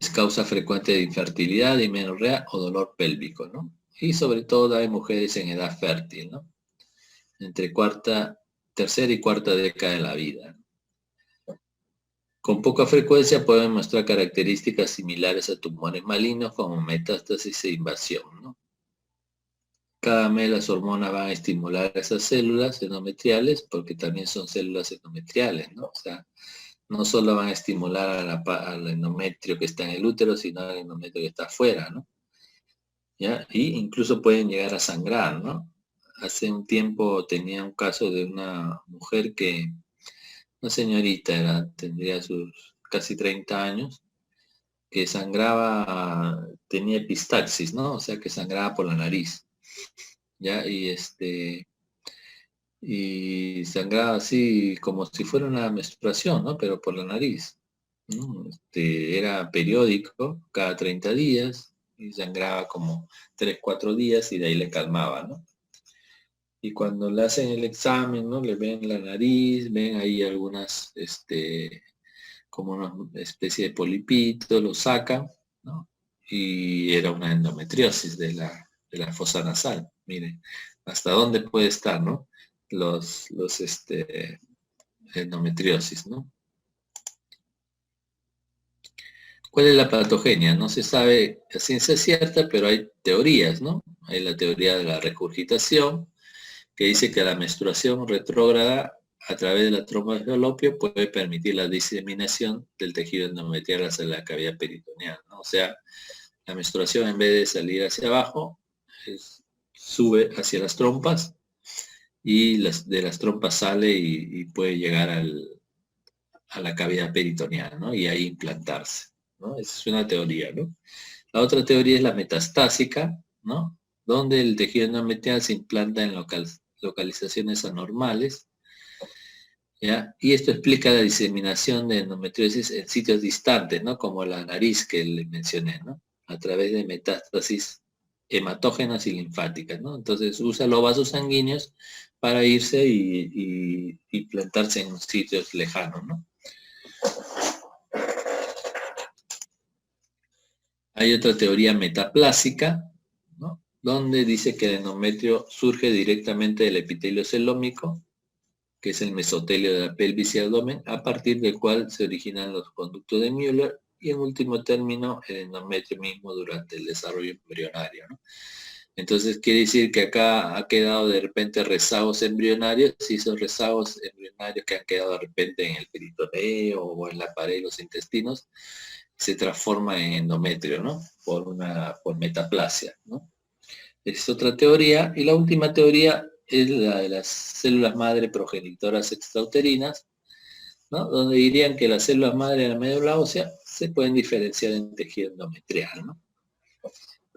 Es causa frecuente de infertilidad, dismenorrea o dolor pélvico, ¿no? Y sobre todo hay mujeres en edad fértil, ¿no? Entre tercera y cuarta década de la vida. Con poca frecuencia pueden mostrar características similares a tumores malignos como metástasis e invasión, ¿no? Cada mes las hormonas van a estimular esas células endometriales porque también son células endometriales, ¿no? O sea, no solo van a estimular al endometrio que está en el útero, sino al endometrio que está afuera, ¿no? ¿Ya? Y incluso pueden llegar a sangrar, ¿no? Hace un tiempo tenía un caso de una mujer una señorita, tendría sus casi 30 años, que sangraba, tenía epistaxis, ¿no? O sea, que sangraba por la nariz, ¿ya? Y sangraba así como si fuera una menstruación, ¿no? Pero por la nariz, ¿no? Era periódico, cada 30 días, y sangraba como 3, 4 días y de ahí le calmaba, ¿no? Y cuando le hacen el examen, ¿no? Le ven la nariz, ven ahí algunas, como una especie de polipito, lo sacan, ¿no? Y era una endometriosis de la fosa nasal. Miren, hasta dónde puede estar, ¿no? Los endometriosis, ¿no? ¿Cuál es la patogenia? No se sabe a ciencia cierta, pero hay teorías, ¿no? Hay la teoría de la regurgitación, que dice que la menstruación retrógrada a través de la trompa de falopio puede permitir la diseminación del tejido endometrial hacia la cavidad peritoneal, ¿no? O sea, la menstruación en vez de salir hacia abajo, sube hacia las trompas y de las trompas sale y puede llegar a la cavidad peritoneal, ¿no? Y ahí implantarse, ¿no? Esa es una teoría, ¿no? La otra teoría es la metastásica, ¿no? Donde el tejido endometrial se implanta en localizaciones anormales, ¿ya? Y esto explica la diseminación de endometriosis en sitios distantes, ¿no? Como la nariz que le mencioné, ¿no? A través de metástasis hematógenas y linfáticas, ¿no? Entonces usa los vasos sanguíneos para irse y plantarse en sitios lejanos, ¿no? Hay otra teoría metaplásica, ¿no? donde dice que el endometrio surge directamente del epitelio celómico, que es el mesotelio de la pelvis y abdomen, a partir del cual se originan los conductos de Müller y en último término el endometrio mismo durante el desarrollo embrionario, ¿no? Entonces quiere decir que acá ha quedado de repente rezagos embrionarios, y esos rezagos embrionarios que han quedado de repente en el peritoneo o en la pared de los intestinos, se transforma en endometrio, ¿no? Por metaplasia, ¿no? Es otra teoría. Y la última teoría es la de las células madre progenitoras extrauterinas, ¿no? Donde dirían que las células madre de la médula ósea se pueden diferenciar en tejido endometrial, ¿no?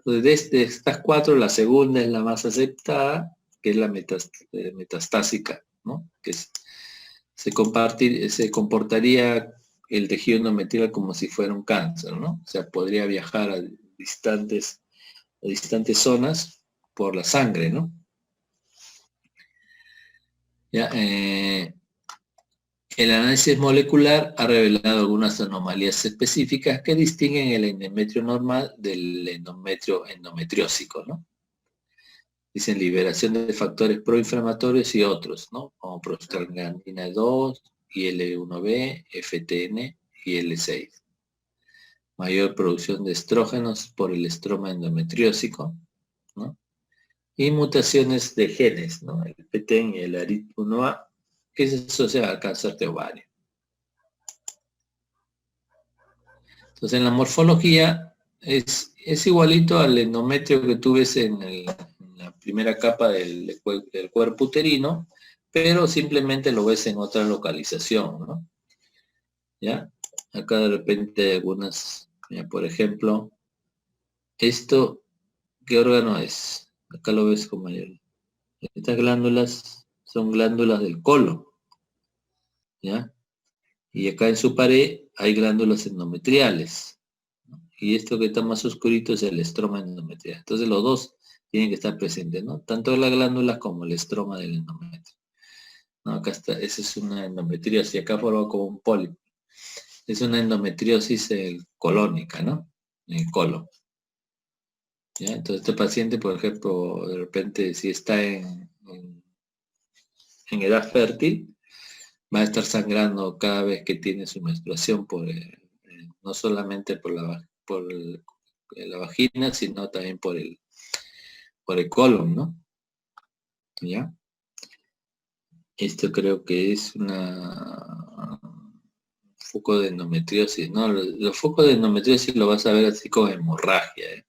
Entonces, de estas cuatro, la segunda es la más aceptada, que es la metastásica, ¿no? Que se comportaría el tejido endometrial como si fuera un cáncer, ¿no? O sea, podría viajar a distantes zonas por la sangre, ¿no? Ya, el análisis molecular ha revelado algunas anomalías específicas que distinguen el endometrio normal del endometrio endometriósico, ¿no? Dicen liberación de factores proinflamatorios y otros, ¿no? Como prostaglandina 2, IL-1B, FTN y L6. Mayor producción de estrógenos por el estroma endometriósico, ¿no? Y mutaciones de genes, ¿no? El PTEN y el ARID1A, que se asocian al cáncer de ovario. Entonces, en la morfología es igualito al endometrio que tú ves en la primera capa del cuerpo uterino, pero simplemente lo ves en otra localización, ¿no? ¿Ya? Acá de repente hay algunas, mira, por ejemplo, esto, ¿qué órgano es? Acá lo ves con mayor. Estas glándulas son glándulas del colon, ¿ya? Y acá en su pared hay glándulas endometriales, ¿no? Y esto que está más oscurito es el estroma endometrial. Entonces los dos tienen que estar presentes, ¿no? Tanto las glándulas como el estroma del endometrio. No, acá está, esa es una endometriosis, acá forma como un pólipo. Es una endometriosis colónica, ¿no? En el colon. ¿Ya? Entonces este paciente, por ejemplo, de repente si está en edad fértil, va a estar sangrando cada vez que tiene su menstruación, no solamente por la vagina, sino también por el colon, ¿no? ¿Ya? Esto creo que es un foco de endometriosis, ¿no? Los focos de endometriosis lo vas a ver así como hemorragia, ¿eh?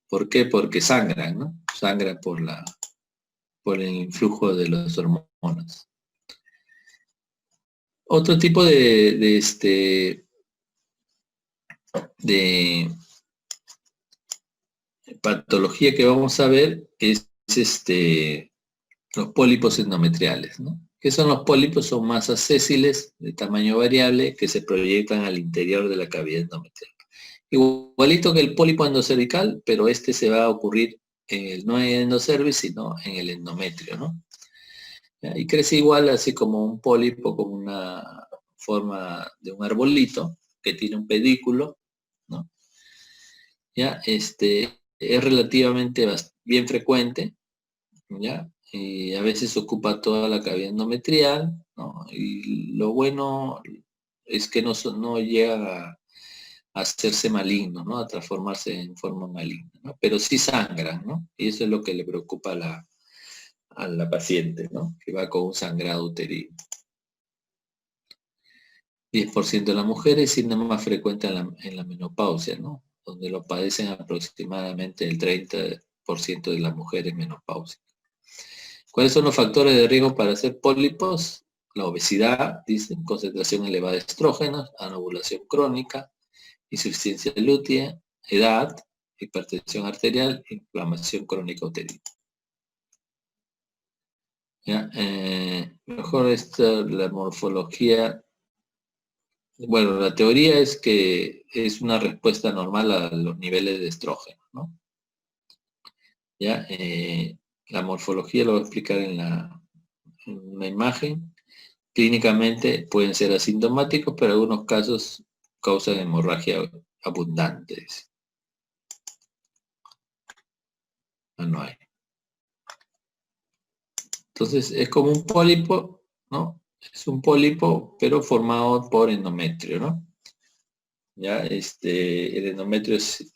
¿Por qué? Porque sangran, ¿no? Sangran por el influjo de las hormonas. Otro tipo de patología que vamos a ver es los pólipos endometriales, ¿no? ¿Qué son los pólipos? Son masas sésiles de tamaño variable que se proyectan al interior de la cavidad endometrial. Igualito que el pólipo endocervical, pero este se va a ocurrir no en el endocervix, sino en el endometrio, ¿no? ¿Ya? Y crece igual, así como un pólipo, como una forma de un arbolito que tiene un pedículo, ¿no? ¿Ya? Es relativamente bien frecuente, ¿ya? Y a veces ocupa toda la cavidad endometrial, ¿no? Y lo bueno es que no llega a hacerse maligno, ¿no? A transformarse en forma maligna, ¿no? Pero sí sangran, ¿no? Y eso es lo que le preocupa a la paciente, ¿no? Que va con un sangrado uterino. 10% de las mujeres, síndrome más frecuente en la menopausia, ¿no? Donde lo padecen aproximadamente el 30% de las mujeres menopáusicas. ¿Cuáles son los factores de riesgo para hacer pólipos? La obesidad, dicen, concentración elevada de estrógenos, anovulación crónica, insuficiencia lútea, edad, hipertensión arterial, inflamación crónica uterina. ¿Ya? Mejor la morfología. Bueno, la teoría es que es una respuesta normal a los niveles de estrógeno, ¿no? ¿Ya? La morfología lo voy a explicar en una imagen. Clínicamente pueden ser asintomáticos, pero en algunos casos causan hemorragia abundante. No hay. Entonces es como un pólipo, ¿no? Es un pólipo, pero formado por endometrio, ¿no? Ya, el endometrio es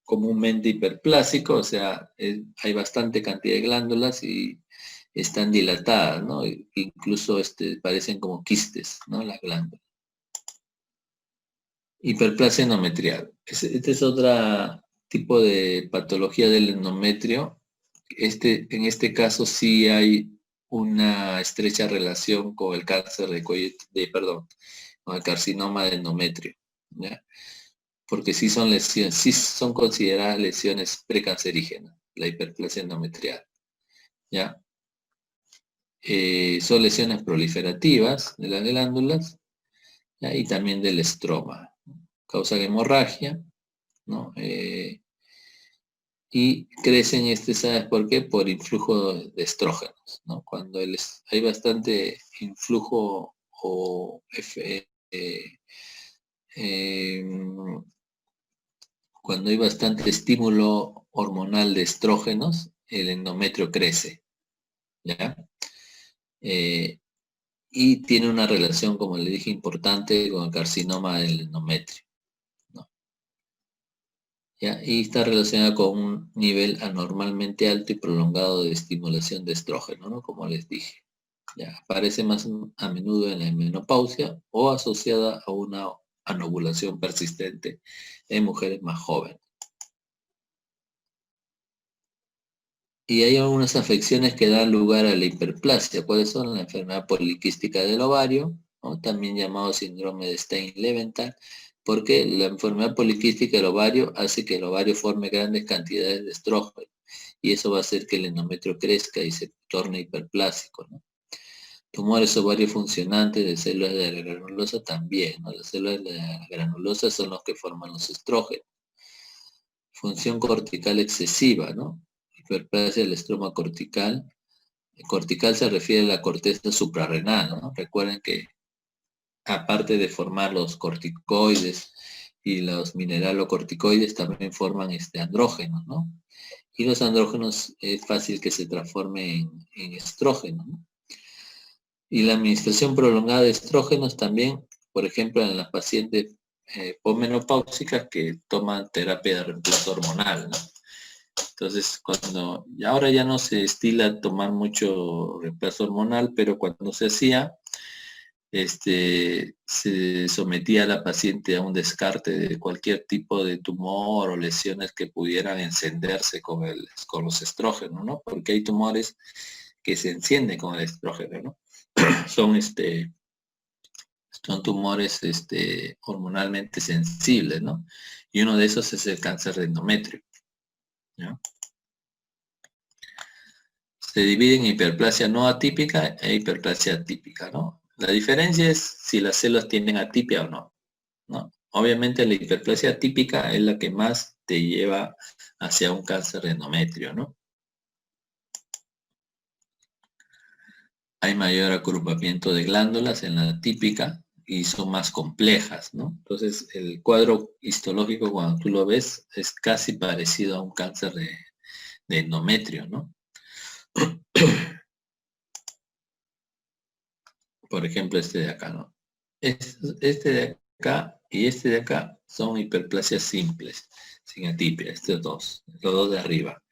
comúnmente hiperplásico, o sea, hay bastante cantidad de glándulas y están dilatadas, ¿no? Incluso parecen como quistes, ¿no? Las glándulas. Hiperplasia endometrial. Este es otro tipo de patología del endometrio. En este caso sí hay una estrecha relación con el cáncer de cuello, con el carcinoma de endometrio, ¿ya? Porque sí son lesiones, sí son consideradas lesiones precancerígenas, la hiperplasia endometrial, ¿ya? Son lesiones proliferativas de las glándulas, ¿ya? Y también del estroma. Causan hemorragia, ¿no? Y crecen, ¿sabes por qué? Por influjo de estrógenos, ¿no? Cuando hay bastante influjo o cuando hay bastante estímulo hormonal de estrógenos, el endometrio crece, ¿ya? Y tiene una relación, como le dije, importante con el carcinoma del endometrio, ¿no? ¿Ya? Y está relacionada con un nivel anormalmente alto y prolongado de estimulación de estrógeno, ¿no? Como les dije. ¿Ya? Aparece más a menudo en la menopausia o asociada a una anovulación persistente en mujeres más jóvenes. Y hay algunas afecciones que dan lugar a la hiperplasia. ¿Cuáles son? La enfermedad poliquística del ovario, ¿no? También llamado síndrome de Stein-Leventhal, porque la enfermedad poliquística del ovario hace que el ovario forme grandes cantidades de estrógeno, y eso va a hacer que el endometrio crezca y se torne hiperplásico, ¿no? Tumores ovarios funcionantes de células de la granulosa también, ¿no? Las células de la granulosa son los que forman los estrógenos. Función cortical excesiva, ¿no? Hiperplasia del estroma cortical. Cortical se refiere a la corteza suprarrenal, ¿no? Recuerden que aparte de formar los corticoides y los mineralocorticoides, también forman andrógenos, ¿no? Y los andrógenos es fácil que se transformen en estrógenos, ¿no? Y la administración prolongada de estrógenos también, por ejemplo, en las pacientes posmenopáusicas que toman terapia de reemplazo hormonal, ¿no? Entonces, y ahora ya no se estila tomar mucho reemplazo hormonal, pero cuando se hacía, se sometía a la paciente a un descarte de cualquier tipo de tumor o lesiones que pudieran encenderse con los estrógenos, ¿no? Porque hay tumores que se encienden con el estrógeno, ¿no? Son tumores hormonalmente sensibles, ¿no? Y uno de esos es el cáncer de endometrio, ¿no? Se divide en hiperplasia no atípica e hiperplasia atípica, ¿no? La diferencia es si las células tienen atipia o no, ¿no? Obviamente la hiperplasia atípica es la que más te lleva hacia un cáncer de endometrio, ¿no? Hay mayor agrupamiento de glándulas en la atípica y son más complejas, ¿no? Entonces el cuadro histológico cuando tú lo ves es casi parecido a un cáncer de endometrio, ¿no? Por ejemplo, este de acá, ¿no? Este de acá y este de acá son hiperplasias simples, sin atipia, estos dos, los dos de arriba.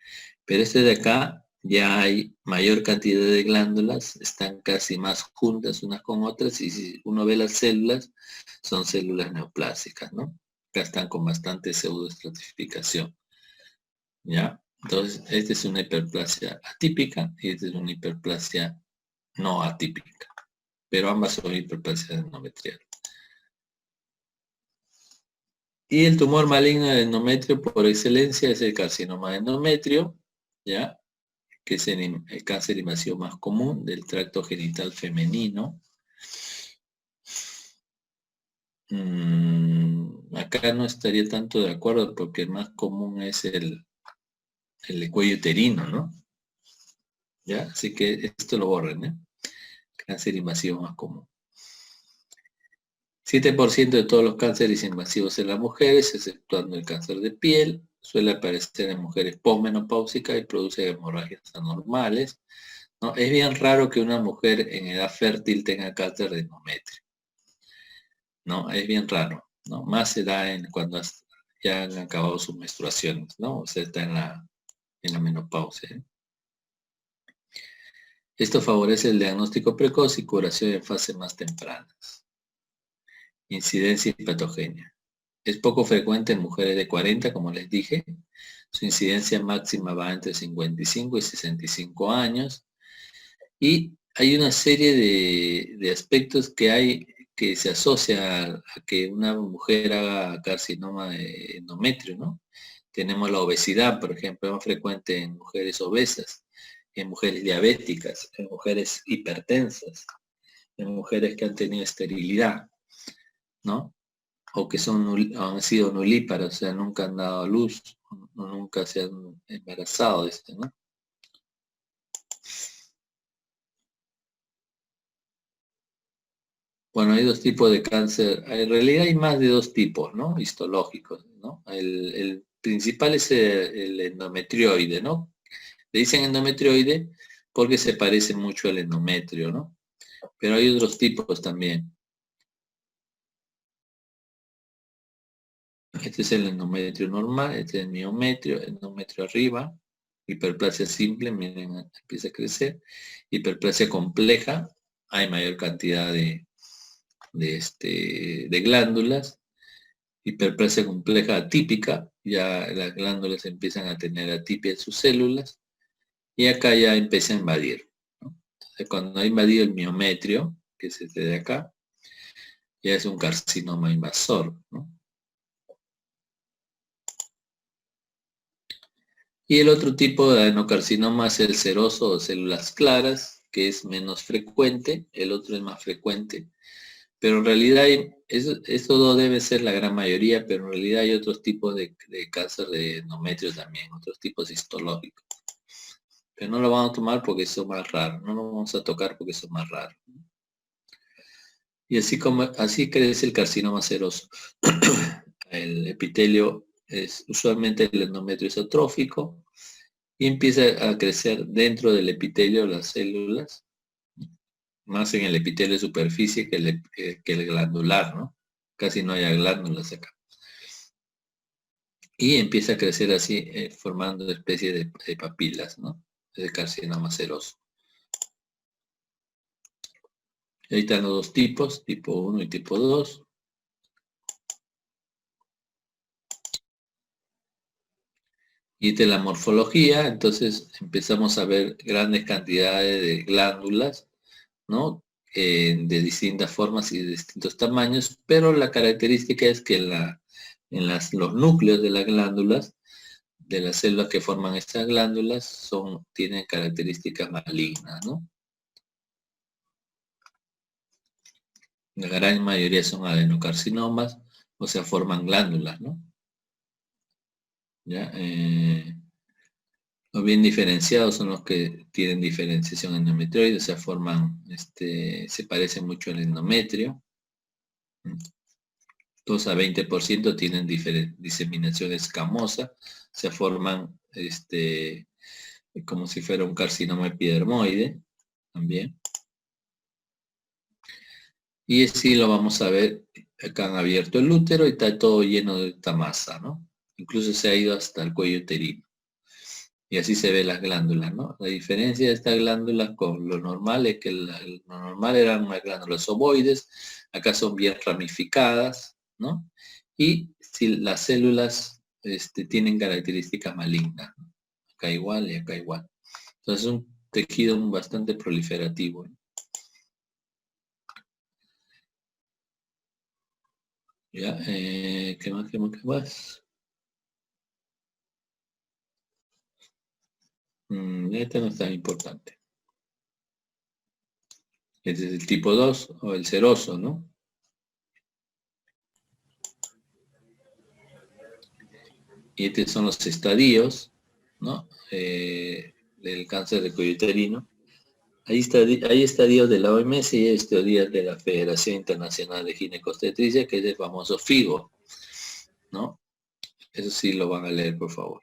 Pero este de acá ya hay mayor cantidad de glándulas, están casi más juntas unas con otras, y si uno ve las células, son células neoplásicas, ¿no? Acá están con bastante pseudoestratificación, ¿ya? Entonces, esta es una hiperplasia atípica y esta es una hiperplasia no atípica, pero ambas son hiperplasia endometrial. Y el tumor maligno del endometrio por excelencia es el carcinoma de endometrio, ¿ya? Que es el cáncer invasivo más común del tracto genital femenino. Acá no estaría tanto de acuerdo porque el más común es el de cuello uterino, ¿no? ¿Ya? Así que esto lo borren, ¿eh? Cáncer invasivo más común. 7% de todos los cánceres invasivos en las mujeres, exceptuando el cáncer de piel. suele aparecer en mujeres posmenopáusicas y produce hemorragias anormales, ¿no? Es bien raro que una mujer en edad fértil tenga cáncer de endometrio, ¿no? Es bien raro, ¿no? Más se da cuando ya han acabado sus menstruaciones, ¿no? O sea, está en la menopausia, ¿eh? Esto favorece el diagnóstico precoz y curación en fases más tempranas. Incidencia y patogenia. Es poco frecuente en mujeres de 40, como les dije. Su incidencia máxima va entre 55 y 65 años. Y hay una serie de aspectos que se asocia a que una mujer haga carcinoma de endometrio, ¿no? Tenemos la obesidad, por ejemplo, más frecuente en mujeres obesas, en mujeres diabéticas, en mujeres hipertensas, en mujeres que han tenido esterilidad, ¿no? O que han sido nulíparas, o sea, nunca han dado a luz, o nunca se han embarazado, ¿no? Bueno, hay dos tipos de cáncer. En realidad hay más de dos tipos, ¿no? Histológicos, ¿no? El principal es el endometrioide, ¿no? Le dicen endometrioide porque se parece mucho al endometrio, ¿no? Pero hay otros tipos también. Este es el endometrio normal, este es el miometrio, endometrio arriba, hiperplasia simple, miren, empieza a crecer. Hiperplasia compleja, hay mayor cantidad de glándulas. Hiperplasia compleja atípica, ya las glándulas empiezan a tener atipia en sus células, y acá ya empieza a invadir, ¿no? Entonces, cuando ha invadido el miometrio, que es este de acá, ya es un carcinoma invasor, ¿no? Y el otro tipo de adenocarcinoma es el seroso o células claras, que es menos frecuente, el otro es más frecuente. Pero en realidad esto no debe ser la gran mayoría, pero en realidad hay otros tipos de cáncer de endometrio también, otros tipos histológicos. Pero no lo vamos a tomar porque son más raros, no lo vamos a tocar porque son más raros. Y así crece el carcinoma seroso. El epitelio usualmente el endometrio es atrófico y empieza a crecer dentro del epitelio las células, más en el epitelio de superficie que el glandular, ¿no? Casi no hay glándulas acá. Y empieza a crecer así, formando una especie de papilas, ¿no? De carcinoma seroso. Ahí están los dos tipos, tipo 1 y tipo 2. Y esta es la morfología, entonces empezamos a ver grandes cantidades de glándulas, ¿no? De distintas formas y de distintos tamaños, pero la característica es que los núcleos de las glándulas, de las células que forman estas glándulas, tienen características malignas, ¿no? La gran mayoría son adenocarcinomas, o sea, forman glándulas, ¿no? ¿Ya? Los bien diferenciados son los que tienen diferenciación endometrioide, o sea, se parecen mucho al endometrio. 2 a 20% tienen diseminación escamosa, se forman como si fuera un carcinoma epidermoide también. Y así lo vamos a ver, acá han abierto el útero y está todo lleno de esta masa, ¿no? Incluso se ha ido hasta el cuello uterino. Y así se ve las glándulas, ¿no? La diferencia de estas glándulas con lo normal es que lo normal eran unas glándulas ovoides, acá son bien ramificadas, ¿no? Y si las células tienen características malignas, ¿no? Acá igual y acá igual. Entonces es un tejido bastante proliferativo, ¿no? ¿Ya? ¿Qué más? ¿Qué más? Este no es tan importante. Este es el tipo 2 o el seroso, ¿no? Y estos son los estadios, ¿no? Del cáncer de cuello uterino. Hay estadios de la OMS y hay estadios de la Federación Internacional de Ginecobstetricia, que es el famoso FIGO, ¿no? Eso sí lo van a leer, por favor.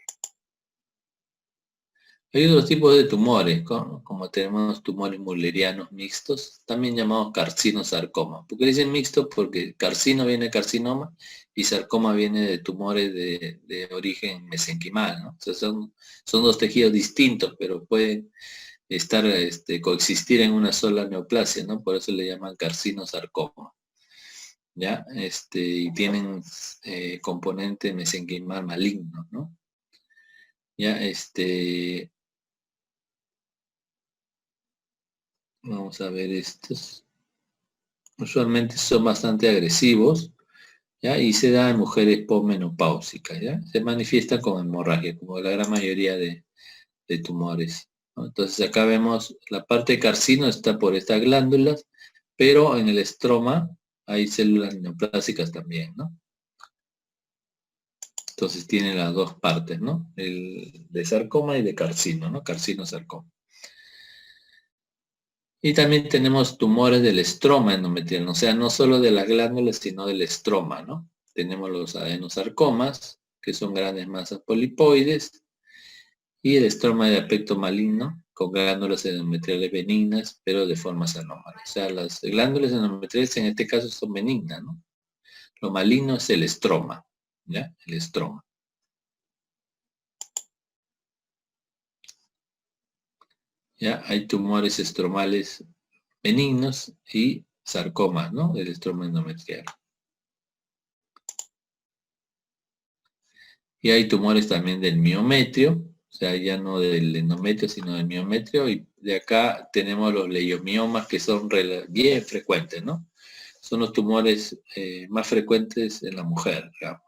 Hay otros tipos de tumores, como tenemos tumores mullerianos mixtos, también llamados carcinosarcoma. ¿Por qué dicen mixto? Porque carcino viene de carcinoma y sarcoma viene de tumores de origen mesenquimal, ¿no? O sea, son dos tejidos distintos, pero pueden estar, coexistir en una sola neoplasia, ¿no? Por eso le llaman carcinosarcoma. ¿Ya? Y tienen componente mesenquimal maligno, ¿no? Ya, vamos a ver estos. Usualmente son bastante agresivos, ¿ya? Y se da en mujeres posmenopáusicas, ¿ya? Se manifiesta con hemorragia, como la gran mayoría de tumores, ¿no? Entonces acá vemos la parte de carcino está por estas glándulas, pero en el estroma hay células neoplásicas también, ¿no? Entonces tiene las dos partes, ¿no? El de sarcoma y de carcino, ¿no? Carcinosarcoma. Y también tenemos tumores del estroma endometrial, o sea, no solo de las glándulas, sino del estroma, ¿no? Tenemos los adenosarcomas, que son grandes masas polipoides, y el estroma de aspecto maligno, con glándulas endometriales benignas, pero de formas anómalas. O sea, las glándulas endometriales en este caso son benignas, ¿no? Lo maligno es el estroma, ¿ya? El estroma. ¿Ya? Hay tumores estromales benignos y sarcomas, ¿no? Del estroma endometrial. Y hay tumores también del miometrio, o sea, ya no del endometrio, sino del miometrio. Y de acá tenemos los leiomiomas, que son bien frecuentes, ¿no? Son los tumores más frecuentes en la mujer, digamos.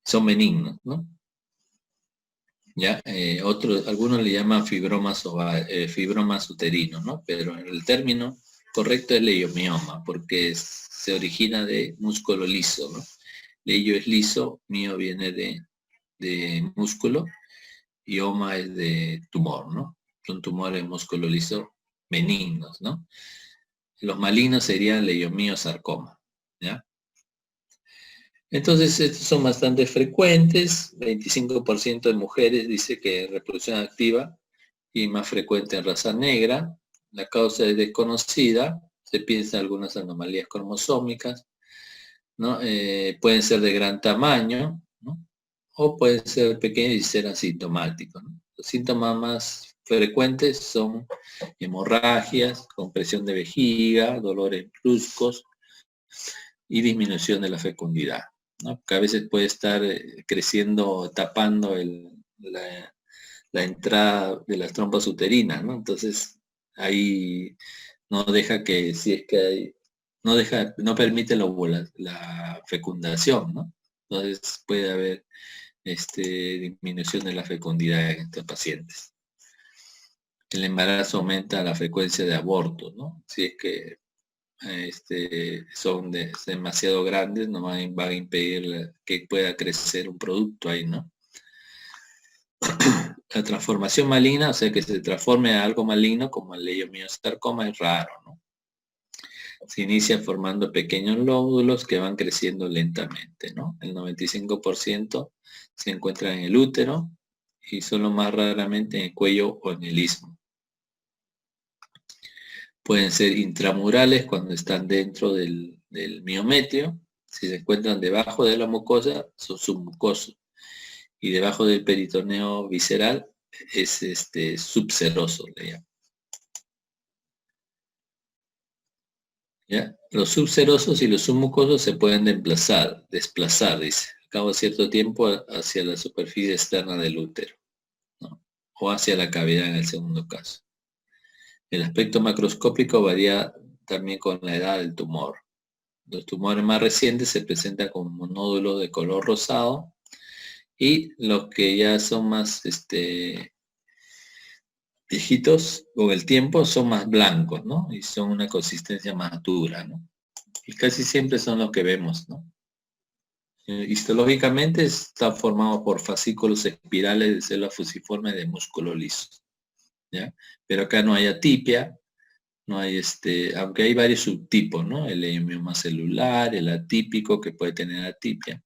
Son benignos, ¿no? Ya, algunos le llaman fibromas uterinos, ¿no? Pero el término correcto es leiomioma, porque se origina de músculo liso, ¿no? Leio es liso, mio viene de músculo y oma es de tumor, ¿no? Son tumores de músculo liso benignos, ¿no? Los malignos serían leiomiosarcoma, ¿ya? Entonces, estos son bastante frecuentes, 25% de mujeres dice que reproducción activa y más frecuente en raza negra. La causa es desconocida, se piensa en algunas anomalías cromosómicas, ¿no? Pueden ser de gran tamaño, ¿no? O pueden ser pequeños y ser asintomáticos, ¿no? Los síntomas más frecuentes son hemorragias, compresión de vejiga, dolores bruscos y disminución de la fecundidad, ¿no? Que a veces puede estar creciendo, tapando la entrada de las trompas uterinas, ¿no? Entonces ahí no deja que, si es que hay, no permite la fecundación, ¿no? Entonces puede haber disminución de la fecundidad en estos pacientes. El embarazo aumenta la frecuencia de abortos, ¿no? Si es que son demasiado grandes, no van a impedir que pueda crecer un producto ahí, ¿no? La transformación maligna, o sea, que se transforme a algo maligno como el leiomiosarcoma, es raro, ¿no? Se inicia formando pequeños lóbulos que van creciendo lentamente, ¿no? El 95% se encuentra en el útero y solo más raramente en el cuello o en el istmo. Pueden ser intramurales cuando están dentro del miometrio. Si se encuentran debajo de la mucosa, son submucosos. Y debajo del peritoneo visceral es subseroso, le llaman. ¿Ya? Los subserosos y los submucosos se pueden desplazar, dice, al cabo de cierto tiempo hacia la superficie externa del útero, ¿no? O hacia la cavidad en el segundo caso. El aspecto macroscópico varía también con la edad del tumor. Los tumores más recientes se presentan como nódulos de color rosado y los que ya son más viejitos con el tiempo son más blancos, ¿no? Y son una consistencia más dura, ¿no? Y casi siempre son los que vemos, ¿no? Histológicamente está formado por fascículos espirales de células fusiformes de músculo liso, ¿ya? Pero acá no hay atipia, no hay aunque hay varios subtipos, ¿no? El leiomoma celular, el atípico que puede tener atipia,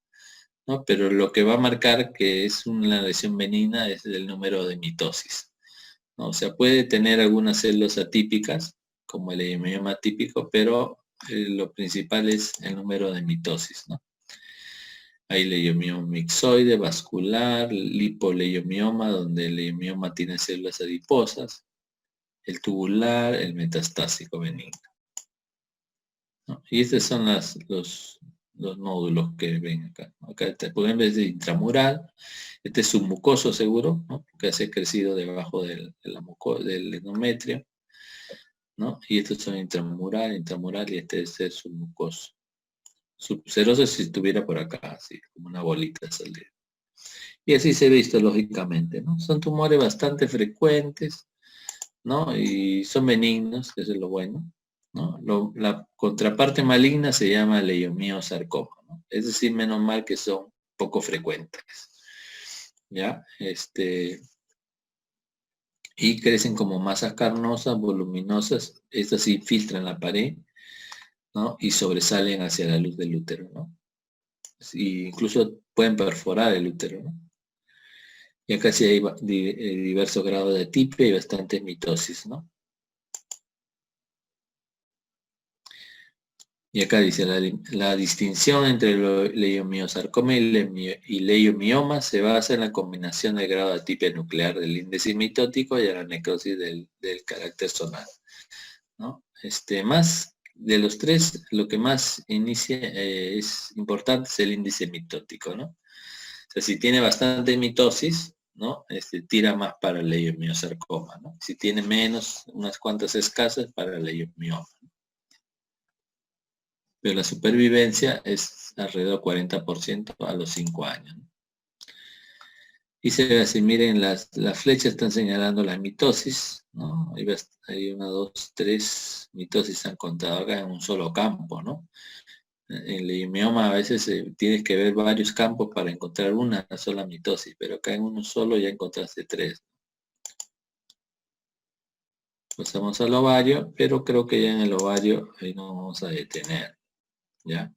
¿no? Pero lo que va a marcar que es una lesión benigna es el número de mitosis, ¿no? O sea, puede tener algunas células atípicas, como el leiomioma típico, pero lo principal es el número de mitosis, ¿no? Hay leiomioma mixoide, vascular, lipoleiomioma, donde el leiomioma tiene células adiposas, el tubular, el metastásico benigno, ¿no? Y estos son los nódulos que ven acá. Acá pueden ver de intramural, este es submucoso seguro, ¿no? Porque se ha crecido debajo del endometrio, ¿no? Y estos son intramural, y este es el submucoso. Subseroso si estuviera por acá, así como una bolita salida. Y así se ve histológicamente, ¿no? Son tumores bastante frecuentes, ¿no? Y son benignos, eso es lo bueno, ¿no? La contraparte maligna se llama leiomiosarcoma, ¿no? Es decir, menos mal que son poco frecuentes, ¿ya? Y crecen como masas carnosas, voluminosas, estas se infiltran la pared, ¿no? Y sobresalen hacia la luz del útero, ¿no? Y incluso pueden perforar el útero, ¿no? Y acá sí hay diversos grados de atipia y bastante mitosis, ¿no? Y acá dice, la distinción entre el leiomiosarcoma y leiomioma se basa en la combinación del grado de atipia nuclear del índice mitótico y a la necrosis del carácter zonal, ¿no? Más de los tres, lo que más es importante es el índice mitótico, ¿no? O sea, si tiene bastante mitosis, ¿no? Tira más para el leiomiosarcoma, ¿no? Si tiene menos, unas cuantas escasas, para el leiomioma. Pero la supervivencia es alrededor del 40% a los 5 años, ¿no? Y se ve así, miren, las flechas están señalando la mitosis, ¿no? Hay 1, 2, 3 mitosis han contado acá en un solo campo, ¿no? En el leiomioma a veces tienes que ver varios campos para encontrar una sola mitosis, pero acá en uno solo ya encontraste 3. Pasamos al ovario, pero creo que ya en el ovario ahí nos vamos a detener, ¿ya?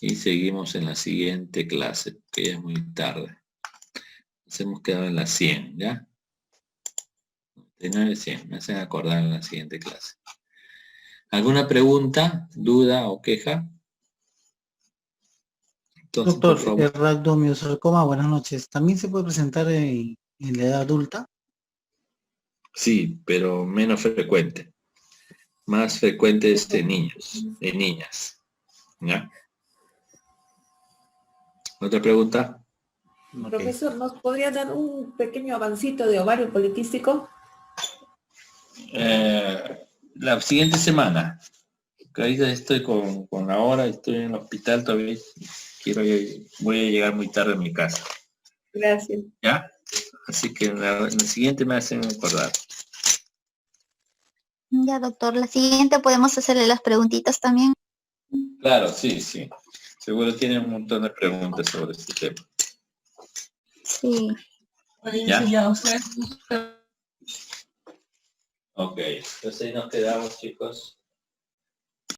Y seguimos en la siguiente clase, que ya es muy tarde. Nos hemos quedado en la 100, ¿ya? 99, 100, me hacen acordar en la siguiente clase. ¿Alguna pregunta, duda o queja? Entonces, Doctor, por favor. el rhabdomyosarcoma, buenas noches. ¿También se puede presentar en la edad adulta? Sí, pero menos frecuente. Más frecuente es en niños, en niñas, ¿ya? ¿Otra pregunta? Ok. Profesor, ¿nos podría dar un pequeño avancito de ovario poliquístico? La siguiente semana. Que ahorita estoy con la hora, estoy en el hospital todavía. Voy a llegar muy tarde a mi casa. Gracias. ¿Ya? Así que en la siguiente me hacen acordar. Ya, doctor, la siguiente podemos hacerle las preguntitas también. Claro, sí. Seguro tienen un montón de preguntas sobre este tema. Sí. ¿Ya? Ok, entonces ahí nos quedamos, chicos.